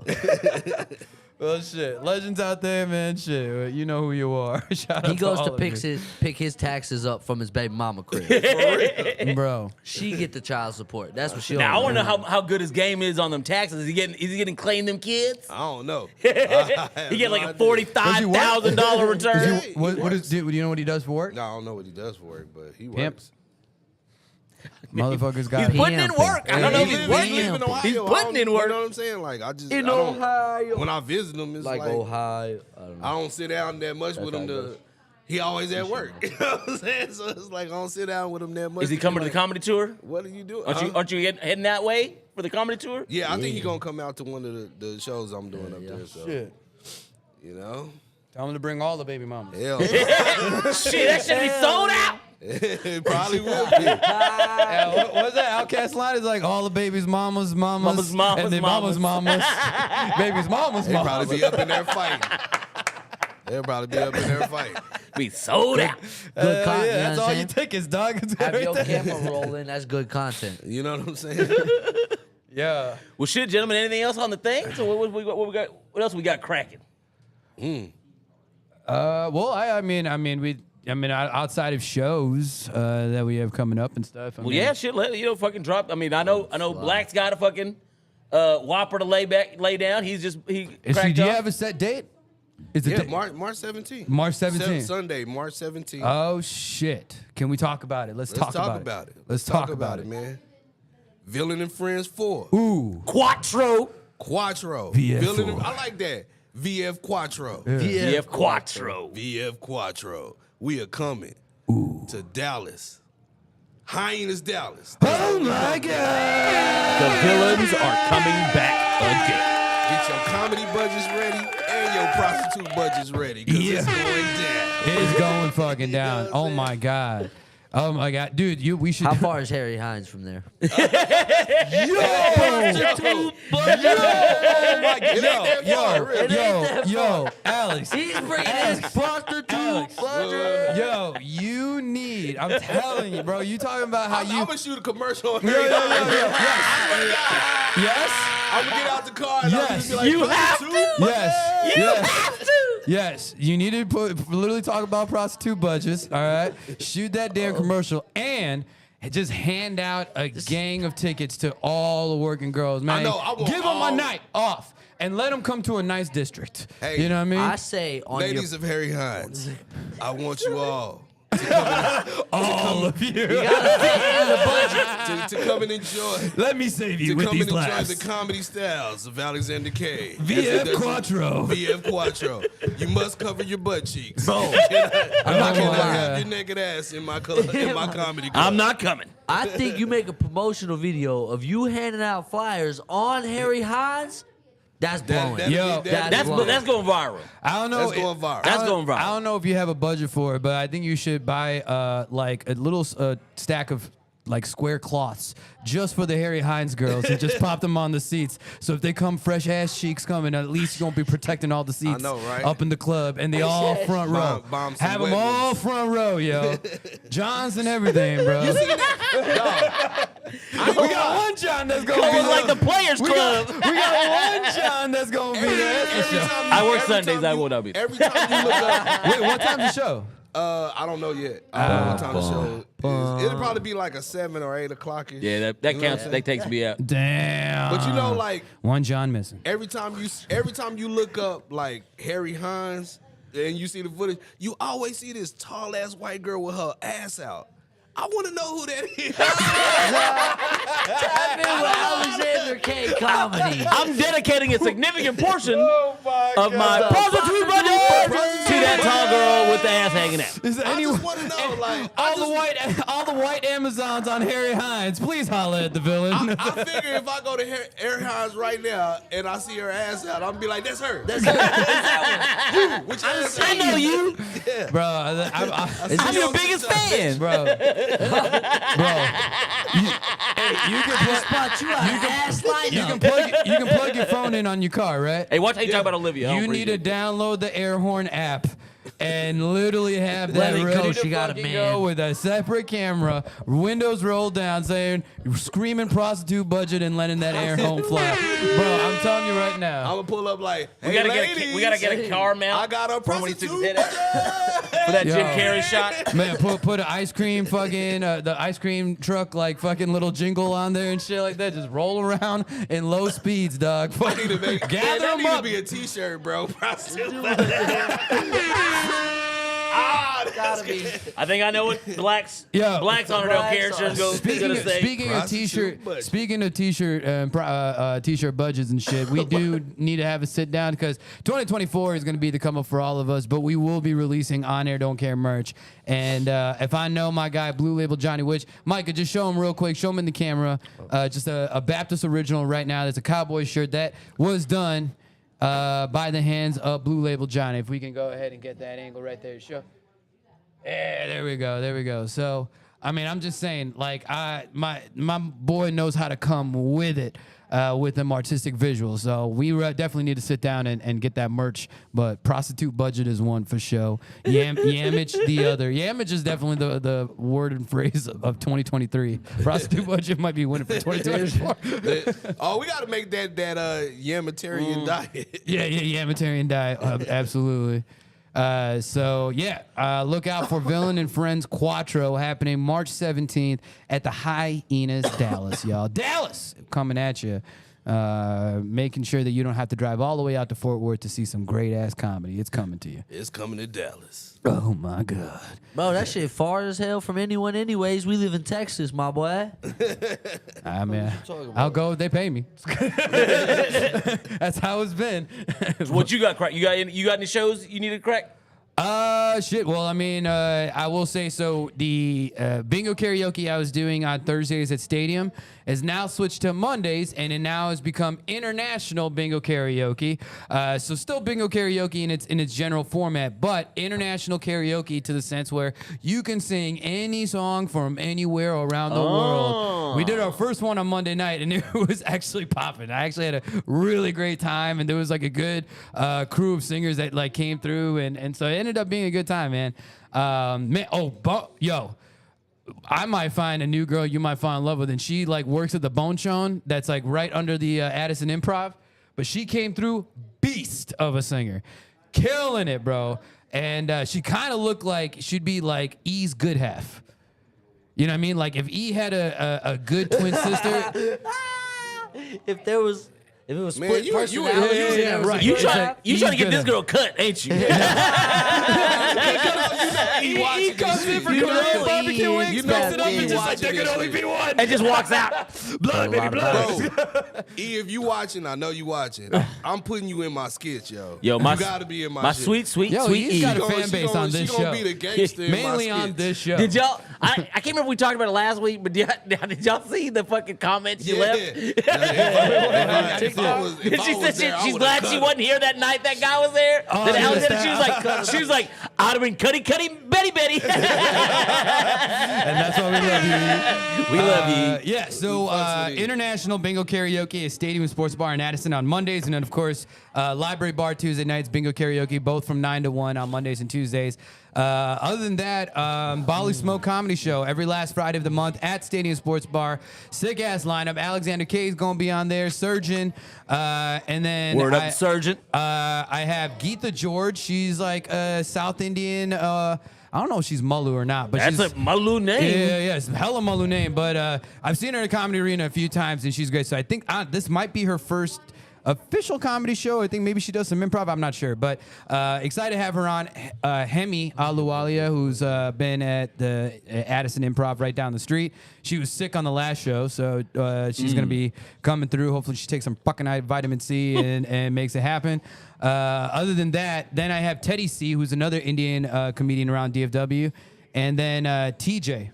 S2: Well, shit. Legends out there, man. Shit. You know who you are. Shout
S4: He
S2: out
S4: goes
S2: all
S4: to
S2: of
S4: pick his taxes up from his baby mama crib.
S2: you. Bro.
S4: She get the child support. That's what she.
S1: Now I
S4: on.
S1: want to know how good his game is on them taxes. Is he getting claim them kids?
S3: I don't know.
S1: He get like a $45,000
S2: Is
S1: return.
S2: he- what is? Do you know what he does for work?
S3: No, I don't know what he does for work, but he
S2: Pimp.
S3: works.
S2: Motherfuckers got
S1: He's putting in
S4: Pimping.
S1: work. I don't know if he's
S3: He
S1: working.
S3: live in Ohio.
S1: He's
S3: I don't-
S1: putting in work.
S3: You know what I'm saying? Like I just
S4: In
S3: I don't-
S4: Ohio.
S3: When I visit him, it's
S4: like
S3: like
S4: Ohio. I don't know.
S3: I don't sit down that much with
S4: how
S3: him.
S4: it goes.
S3: He always at work. You know what I'm saying? So it's like I don't sit down with him that much.
S1: Is he
S3: be
S1: coming to the
S3: like,
S1: comedy tour?
S3: What are you doing?
S1: Aren't you heading that way for the comedy tour?
S3: Yeah, I think he's gonna come out to one of the shows I'm doing up
S4: yeah.
S3: there. So
S2: Shit.
S3: you know,
S2: Tell him to bring all the baby mamas.
S3: hell,
S1: Shit, that should be sold out.
S3: it probably will be.
S2: Yeah, what's that? Outcast line is like all the baby's mamas,
S1: Mamas,
S2: and then mamas, baby's mamas,
S3: They'll
S2: mamas.
S3: probably be up in there fighting. They'll probably be up in there fighting.
S1: Be sold out.
S4: Good content.
S2: Yeah, that's all
S4: you know
S2: your tickets, dog. It's
S4: Have your
S2: right there.
S4: camera rolling. That's good content.
S3: You know what I'm saying?
S2: Yeah.
S1: Well, shit, gentlemen. Anything else on the thing? So what we got? What else we got cracking?
S2: Well, I mean, outside of shows that we have coming up and stuff.
S1: Well, yeah, shit. Fucking drop. I mean, I know. Black's got a fucking whopper to lay down. He
S2: Do
S1: cracked
S2: you
S1: up.
S2: have a set date? Is it
S3: Yeah, March 17th.
S2: March 17th.
S3: Sunday, March 17th.
S2: Oh shit! Can we talk about it? Let's talk about it. Let's talk about it,
S3: man. Villain and Friends 4.
S2: Ooh,
S1: Quattro.
S3: Quattro.
S2: VF4.
S3: Villain and, I like that. VF Quattro.
S1: VF Quattro.
S3: VF Quattro. We are coming to Dallas. Hyenas, Dallas.
S2: oh my god!
S1: The villains are coming back again.
S3: Get your comedy budgets ready and your prostitute budgets ready, because it's
S2: Yeah.
S3: going down.
S2: It's going fucking down.
S3: know what I'm
S2: Oh
S3: saying?
S2: my god! Oh my god, dude, we should.
S4: How far is Harry Hines from there?
S2: Yo, Alex.
S4: He's bringing his prostitute budget.
S2: Yo, you need. I'm telling you, bro. You talking about how
S3: I'm
S2: you?
S3: gonna shoot a commercial on
S2: Yo,
S3: Harry
S2: yo,
S3: Hines.
S2: yo, yo. Yes.
S3: I'm gonna get out the car and
S2: Yes.
S3: I'm just be like,
S1: You have to.
S2: Yes.
S1: You
S2: yes.
S1: have to.
S2: Yes, you need to literally talk about prostitute budgets. All right, shoot that damn commercial and just hand out a gang of tickets to all the working girls, man.
S3: know, I want
S2: Give them a
S3: all-
S2: night off and let them come to a nice district.
S3: Hey,
S2: you know what I mean?
S4: I say on
S3: Ladies
S4: your
S3: of Harry Hines, I want you all
S2: all of you.
S3: to come and enjoy.
S2: Let me save you
S3: To
S2: with
S3: come
S2: these
S3: and enjoy
S2: laughs.
S3: the comedy styles of Alexander K.
S2: VF Quattro.
S3: VF Quattro. You must cover your butt cheeks.
S1: Bro,
S3: I'm not
S2: Oh
S3: gonna
S2: my
S3: have
S2: God.
S3: your naked ass in my comedy club.
S1: I'm not coming.
S4: I think you make a promotional video of you handing out flyers on Harry Hines. That's blowing.
S3: that'd
S2: Yo,
S3: be- that'd be
S1: That's
S3: blowing.
S1: going viral.
S2: I don't know.
S3: That's going viral.
S1: That's going viral.
S2: I don't know if you have a budget for it, but I think you should buy like a little stack of like square cloths just for the Harry Hines girls and just pop them on the seats. So if they come fresh ass cheeks coming, at least you're gonna be protecting all the seats
S3: know, right?
S2: up in the club and they all front row.
S3: Bomb some
S2: Have them
S3: wet
S2: all
S3: ones.
S2: front row, yo. Johns and everything, bro. We got one John that's gonna be
S1: It's like the
S2: there.
S1: Players
S2: We
S1: Club.
S2: got one John that's gonna be there. That's for sure.
S1: I work Sundays. I will not be.
S3: Every time you look up,
S2: Wait, what time's the show?
S3: I don't know yet. I don't know what time the show is. It'll probably be like a 7 or 8 o'clock.
S1: Yeah, that counts. That takes me out.
S2: Damn.
S3: But you know, like
S2: one John missing.
S3: every time you look up like Harry Hines and you see the footage, you always see this tall ass white girl with her ass out. I want to know who that is.
S4: Tap in with Alexander K comedy.
S1: I'm dedicating a significant portion of my prostitute budget to that tall girl with the ass hanging out.
S2: Is there
S3: I
S2: anyone?
S3: just want to know, like,
S2: all the white Amazons on Harry Hines, please holler at the villain.
S3: I figure if I go to Harry Hines right now and I see her ass out, I'm gonna be like, that's her.
S4: That's it.
S3: you. Which ass
S1: I know you,
S2: bro,
S1: I'm your biggest fan.
S2: bro, you can
S4: Spot you an ass
S2: you can plug your phone in on your car, right?
S1: Hey, watch how you talk about Olivia. I
S2: You
S1: don't
S2: need to
S1: appreciate it.
S2: download the Airhorn app and literally have
S4: Let
S2: that
S4: it
S2: ready
S4: go,
S2: to
S4: she got a
S2: fucking
S4: man.
S2: go with a separate camera, windows rolled down, saying screaming prostitute budget and letting that air home fly. Bro, I'm telling you right
S3: I'm
S2: now.
S3: gonna pull up like, hey,
S1: We gotta
S3: ladies,
S1: get a car mount.
S3: I got a
S1: for when he took
S3: prostitute.
S1: his head out. For that Jim
S2: Yo.
S1: Carrey shot.
S2: Man, put an ice cream fucking the ice cream truck like fucking little jingle on there and shit like that. Just roll around in low speeds, dog.
S3: I need to make
S2: Gather
S3: that
S2: them
S3: need to
S2: up.
S3: be a T-shirt, bro. Prostitute.
S4: Gotta be.
S1: I think I know what blacks
S2: Yo.
S1: on don't care. Just go gonna say.
S2: Speaking of t-shirt budgets and shit, we do need to have a sit down because 2024 is going to be the come up for all of us. But we will be releasing On Air Don't Care merch. And if I know my guy Blue Label Johnny, which Micah, just show him real quick, show him in the camera, just a Baptist original right now. That's a cowboy shirt that was done by the hands of Blue Label Johnny. If we can go ahead and get that angle right there, show. Yeah, there we go. So, I mean, I'm just saying, like, my boy knows how to come with it, with them artistic visuals. So we definitely need to sit down and get that merch. But prostitute budget is one for show. Yamage the other. Yamage is definitely the word and phrase of 2023. Prostitute budget might be winning for 2024.
S3: Oh, we gotta make that Yamatarian diet.
S2: Yeah, Yamatarian diet, absolutely. Look out for Villain and Friends Quattro happening March 17th at the Hyenas, Dallas, y'all. Dallas coming at you. Making sure that you don't have to drive all the way out to Fort Worth to see some great ass comedy. It's coming to you.
S3: It's coming to Dallas.
S2: Oh my God.
S4: Bro, that shit far as hell from anyone anyways. We live in Texas, my boy.
S2: I mean, I'll go if they pay me. That's how it's been.
S1: What you got, Crack? You got any shows you need to crack?
S2: Shit. Well, I mean, I will say so. The bingo karaoke I was doing on Thursdays at Stadium is now switched to Mondays, and it now has become international bingo karaoke. So still bingo karaoke in its general format, but international karaoke to the sense where you can sing any song from anywhere around the world. We did our first one on Monday night, and it was actually popping. I actually had a really great time, and there was like a good crew of singers that like came through, and so it ended up being a good time, man. I might find a new girl you might fall in love with, and she like works at the Bone Chone that's like right under the Addison Improv, but she came through beast of a singer, killing it, bro. And she kind of looked like she'd be like E's good half. You know what I mean? Like if E had a good twin sister.
S4: If it was
S3: Man,
S4: split
S3: you
S4: personality,
S2: right.
S1: You
S2: It's
S1: trying
S2: like,
S1: to get
S2: he's
S1: this
S2: gonna-
S1: girl cut, ain't you?
S2: He comes in for
S4: You know
S2: Korean
S4: E
S2: barbecue
S4: is
S2: wings,
S4: bad
S2: mix it up, and
S4: thing.
S2: just like there could only be one.
S1: And just walks out.
S2: Blood, baby, blood.
S3: Bro, E, if you watching, I know you watching. I'm putting you in my skit, yo.
S1: Yo,
S3: you gotta be in my shit.
S1: sweet
S2: Yo, he's
S1: E.
S2: got a
S3: She gonna-
S2: fan
S3: she
S2: base
S3: gonna-
S2: on this
S3: she gonna
S2: show.
S3: be the gangster in my
S2: Mainly on
S3: skits.
S2: this show.
S1: Did y'all? I can't remember if we talked about it last week, but did y'all see the fucking comments you left?
S3: If I was
S1: And she
S3: there,
S1: said
S3: I
S1: she's
S3: would've
S1: glad
S3: cut
S1: she
S3: her.
S1: wasn't here that night. That guy was there.
S2: Oh,
S1: That
S2: yes,
S1: Alexander, she was like, I'd have been Cuddy, Betty.
S2: And that's why we love you.
S1: We love you.
S2: Yeah, so International Bingo Karaoke is Stadium Sports Bar in Addison on Mondays, and then, of course, Library Bar Tuesday nights, Bingo Karaoke, both from 9 to 1 on Mondays and Tuesdays. Other than that, Bali Smoke Comedy Show every last Friday of the month at Stadium Sports Bar. Sick-ass lineup. Alexander K is going to be on there, Surgeon, and then
S1: Word up, Surgeon.
S2: I have Geetha George. She's like a South Indian. I don't know if she's Malu or not, but
S1: That's
S2: she's
S1: a Malu name.
S2: yeah, it's a hella Malu name. But I've seen her in a comedy arena a few times, and she's great. So I think this might be her first official comedy show. I think maybe she does some improv. I'm not sure, but excited to have her on. Hemi Aluwalia, who's been at the Addison Improv right down the street. She was sick on the last show, so she's gonna be coming through. Hopefully, she takes some fucking vitamin C and makes it happen. Other than that, then I have Teddy C, who's another Indian comedian around DFW, and then TJ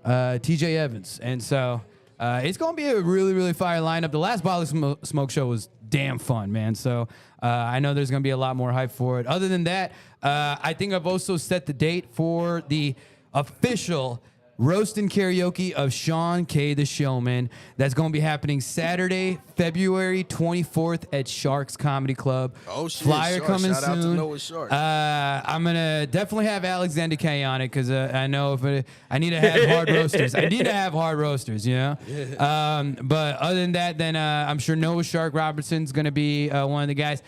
S2: Evans, and so. It's going to be a really, really fire lineup. The last Bali Smoke show was damn fun, man. So I know there's going to be a lot more hype for it. Other than that, I think I've also set the date for the official roast and karaoke of Sean K. the Showman. That's going to be happening Saturday, February 24th at Sharks Comedy Club.
S3: Oh, shit,
S2: Flyer
S3: Sharks.
S2: coming
S3: Shout out to
S2: soon.
S3: Noah Sharks.
S2: I'm going to definitely have Alexander K on it because I know if I need to have hard roasters. I need to have hard roasters, you know? But other than that, then I'm sure Noah Shark Robertson's going to be one of the guys.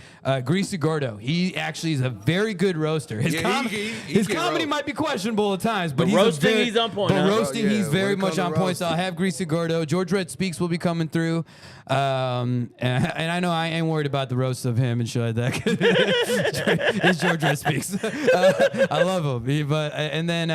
S2: Greasy Gordo, he actually is a very good roaster. His,
S3: Yeah, he can
S2: comedy
S3: roast.
S2: might be questionable at times, but
S1: But
S2: he's
S1: roasting,
S2: very,
S1: he's on point,
S2: But
S1: huh?
S2: roasting,
S3: Yeah,
S2: he's
S3: when
S2: very
S3: it
S2: much
S3: comes to
S2: on point. So I'll
S3: roasting.
S2: have Greasy Gordo. George Red Speaks will be coming through. And I know I ain't worried about the roast of him and shit like that. It's George Red Speaks. I love him. But and then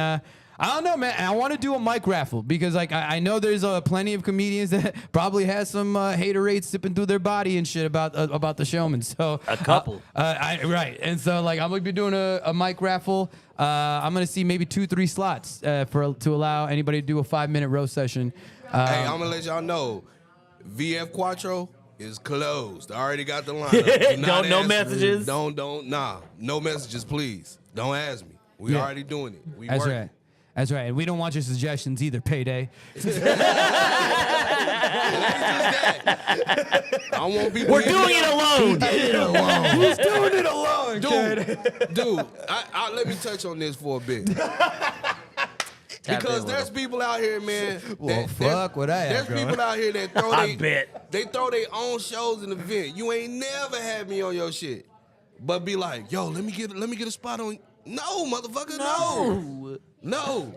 S2: I don't know, man. I want to do a mic raffle because like I know there's plenty of comedians that probably has some haterade sipping through their body and shit about the Showman. So
S1: A couple.
S2: right. And so like I'm gonna be doing a mic raffle. I'm gonna see maybe 2-3 slots to allow anybody to do a 5-minute roast session.
S3: Hey, I'm gonna let y'all know, VF Quattro is closed. I already got the lineup. Do not
S1: No
S3: ask me.
S1: messages?
S3: No messages, please. Don't ask me. We
S2: Yeah.
S3: already doing it. We
S2: That's
S3: working.
S2: right. That's right. And we don't want your suggestions either, Payday.
S3: I won't be.
S1: We're doing it alone.
S2: Who's doing it alone,
S3: Dude, let me touch on this for a bit. Because there's people out here, man.
S2: Well, fuck what I have
S3: There's people out here that throw
S1: I bet.
S3: they throw their own shows in the event. You ain't never had me on your shit, but be like, yo, let me get a spot on. No, motherfucker, no.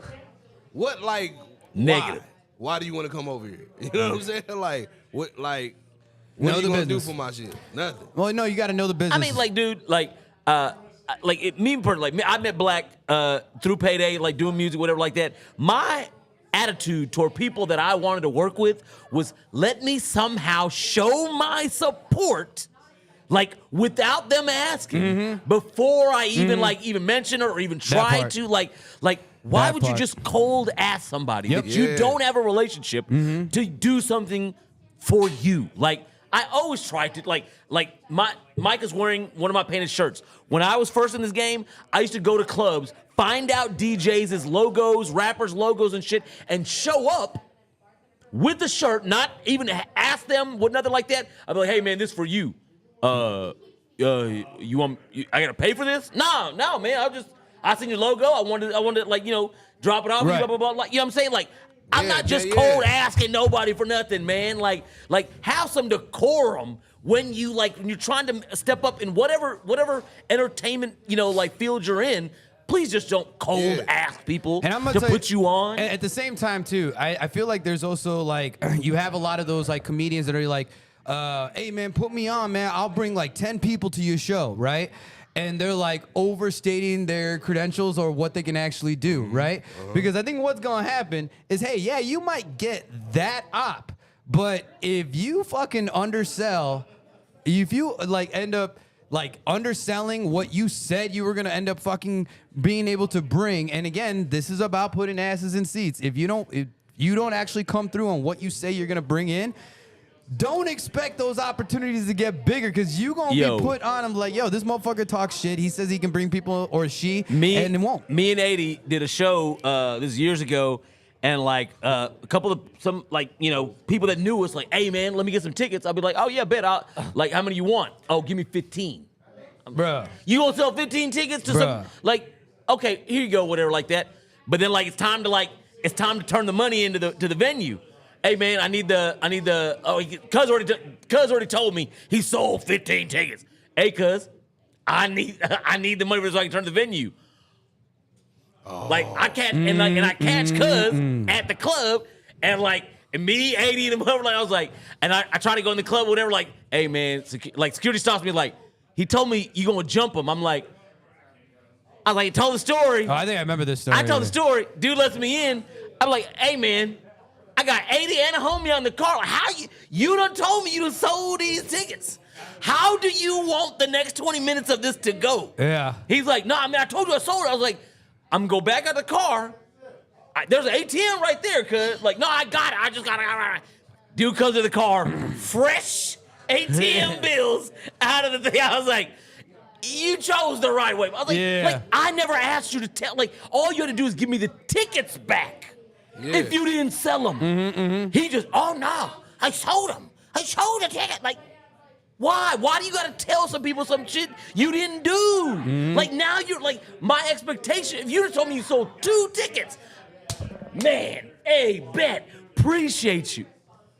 S3: What like
S1: Negative.
S3: Why do you want to come over here? You know what I'm saying? Like what? Like
S2: Know
S3: what are
S2: the
S3: you gonna do
S2: business.
S3: for my shit? Nothing.
S2: Well, no, you got to know the business.
S1: I mean, like, dude, me personally, like, I met Black through Payday, like doing music, whatever, like that. My attitude toward people that I wanted to work with was let me somehow show my support, like without them asking, before I even mention or even try
S2: part.
S1: to like. Why
S2: That
S1: would you
S2: part.
S1: just cold ask somebody
S2: Yep.
S1: that you
S3: Yeah.
S1: don't have a relationship to do something for you? Like, I always try to like Mike is wearing one of my painted shirts. When I was first in this game, I used to go to clubs, find out DJs' logos, rappers' logos and shit, and show up with the shirt, not even ask them what nothing like that. I'd be like, hey man, this for you. I gotta pay for this? No, man. I seen your logo. I wanted to like, drop it off.
S2: Right.
S1: Blah, blah, blah. Like, you know what I'm saying? Like, I'm
S3: Yeah,
S1: not just
S3: yeah.
S1: cold asking nobody for nothing, man. Like have some decorum when you're trying to step up in whatever entertainment, field you're in. Please just don't cold
S3: Yeah.
S1: ask people
S2: and I'm
S1: to
S2: gonna tell
S1: put you on.
S2: At the same time, too, I feel like there's also like you have a lot of those like comedians that are like, hey man, put me on, man. I'll bring like 10 people to your show, right? And they're like overstating their credentials or what they can actually do, right? Because I think what's gonna happen is, hey, yeah, you might get that op, but if you fucking undersell, if you like end up like underselling what you said you were gonna end up fucking being able to bring, and again, this is about putting asses in seats. If you don't actually come through on what you say you're gonna bring in, don't expect those opportunities to get bigger because you gonna
S1: Yo.
S2: be put on them like, yo, this motherfucker talks shit. He says he can bring people or she, and it won't.
S1: Me and 80 did a show this is years ago, and like a couple of people that knew us, like, hey man, let me get some tickets. I'll be like, oh yeah, bet. I'll like, how many you want? Oh, give me 15.
S2: Bruh.
S1: You gonna sell 15 tickets to
S2: Bruh.
S1: some like? Okay, here you go, whatever, like that. But then like it's time to turn the money into the venue. Hey man, I need the cuz already told me he sold 15 tickets. Hey cuz, I need the money so I can turn the venue. Like I catch and I catch cuz at the club and me, 80 and whatever, like I was like, and I try to go in the club, whatever, like, hey man, security stops me like, he told me you gonna jump him. I was like, tell the story.
S2: Oh, I think I remember this story.
S1: I tell the story. Dude lets me in. I'm like, hey man, I got 80 and a homie on the car. Like, how you done told me you done sold these tickets? How do you want the next 20 minutes of this to go?
S2: Yeah.
S1: He's like, no, I told you I sold it. I was like, I'm gonna go back out the car. There's an ATM right there, cuz. Like, no, I got it. I just got it. Dude comes to the car, fresh ATM bills out of the thing. I was like, you chose the right way. I was like,
S2: Yeah.
S1: I never asked you to tell. Like, all you had to do is give me the tickets back. if you didn't sell them. He just, oh no, I sold them. I sold the ticket. Like, why? Why do you gotta tell some people some shit you didn't do? Like now you're like, my expectation, if you would told me you sold 2 tickets, man, hey, bet, appreciate you.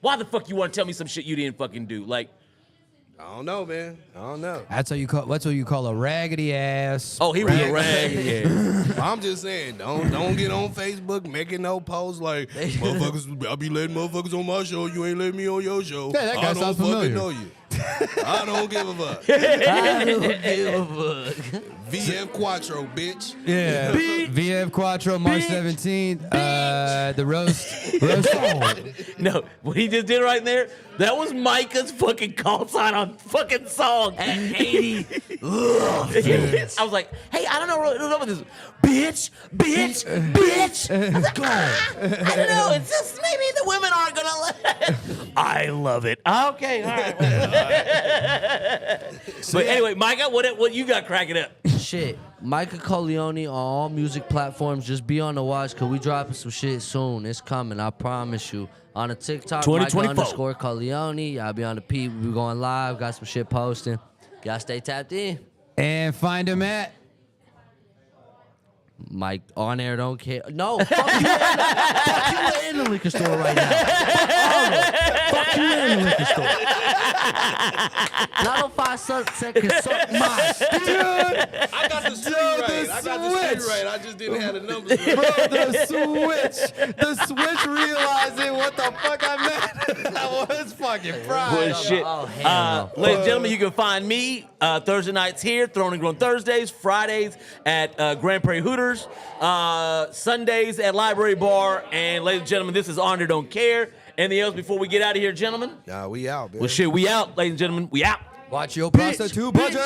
S1: Why the fuck you wanna tell me some shit you didn't fucking do? Like,
S3: I don't know, man. I don't know.
S2: That's what you call a raggedy ass.
S1: oh, he was a rag. Yeah.
S3: I'm just saying, don't get on Facebook making no posts like, motherfuckers, I be letting motherfuckers on my show, you ain't letting me on your show.
S2: Yeah, that guy
S3: I don't
S2: sounds
S3: fucking
S2: familiar.
S3: know you. I don't give a fuck. VF Quattro, bitch.
S2: Yeah. VF Quattro, March 17th. The roast.
S1: No, what he just did right there, that was Micah's fucking call sign on fucking song. At 80. I was like, hey, I don't know what's up with this. Bitch. I was like, I don't know. It's just maybe the women aren't going to let I love it. Okay, all right. But anyway, Micah, what you got cracking up?
S4: Shit, Micah Corleone on all music platforms. Just be on the watch, cause we dropping some shit soon. It's coming, I promise you. On the TikTok, Micah
S1: 2024.
S4: _Corleone. Y'all be on the P. We going live. Got some shit posting. Gotta stay tapped in.
S2: And find him at.
S4: Mike on air don't care. No, fuck you. Fuck you in the liquor store right now. Fuck you in the liquor store. 905 seconds. Suck my
S3: I got the street right. I got the street
S2: switch.
S3: right. I just didn't have the numbers right.
S2: Bro, the switch realizing what the fuck I meant. That was fucking fried.
S1: Well, shit.
S4: Oh, hell no.
S1: Ladies and gentlemen, you can find me Thursday nights here, Throne and Grown Thursdays, Fridays at Grand Prairie Hooters, Sundays at Library Bar, and ladies and gentlemen, this is Honor Don't Care. Anything else before we get out of here, gentlemen?
S3: Nah, we out, man.
S1: Well, shit, we out, ladies and gentlemen. We out.
S2: Watch your prostitute budget.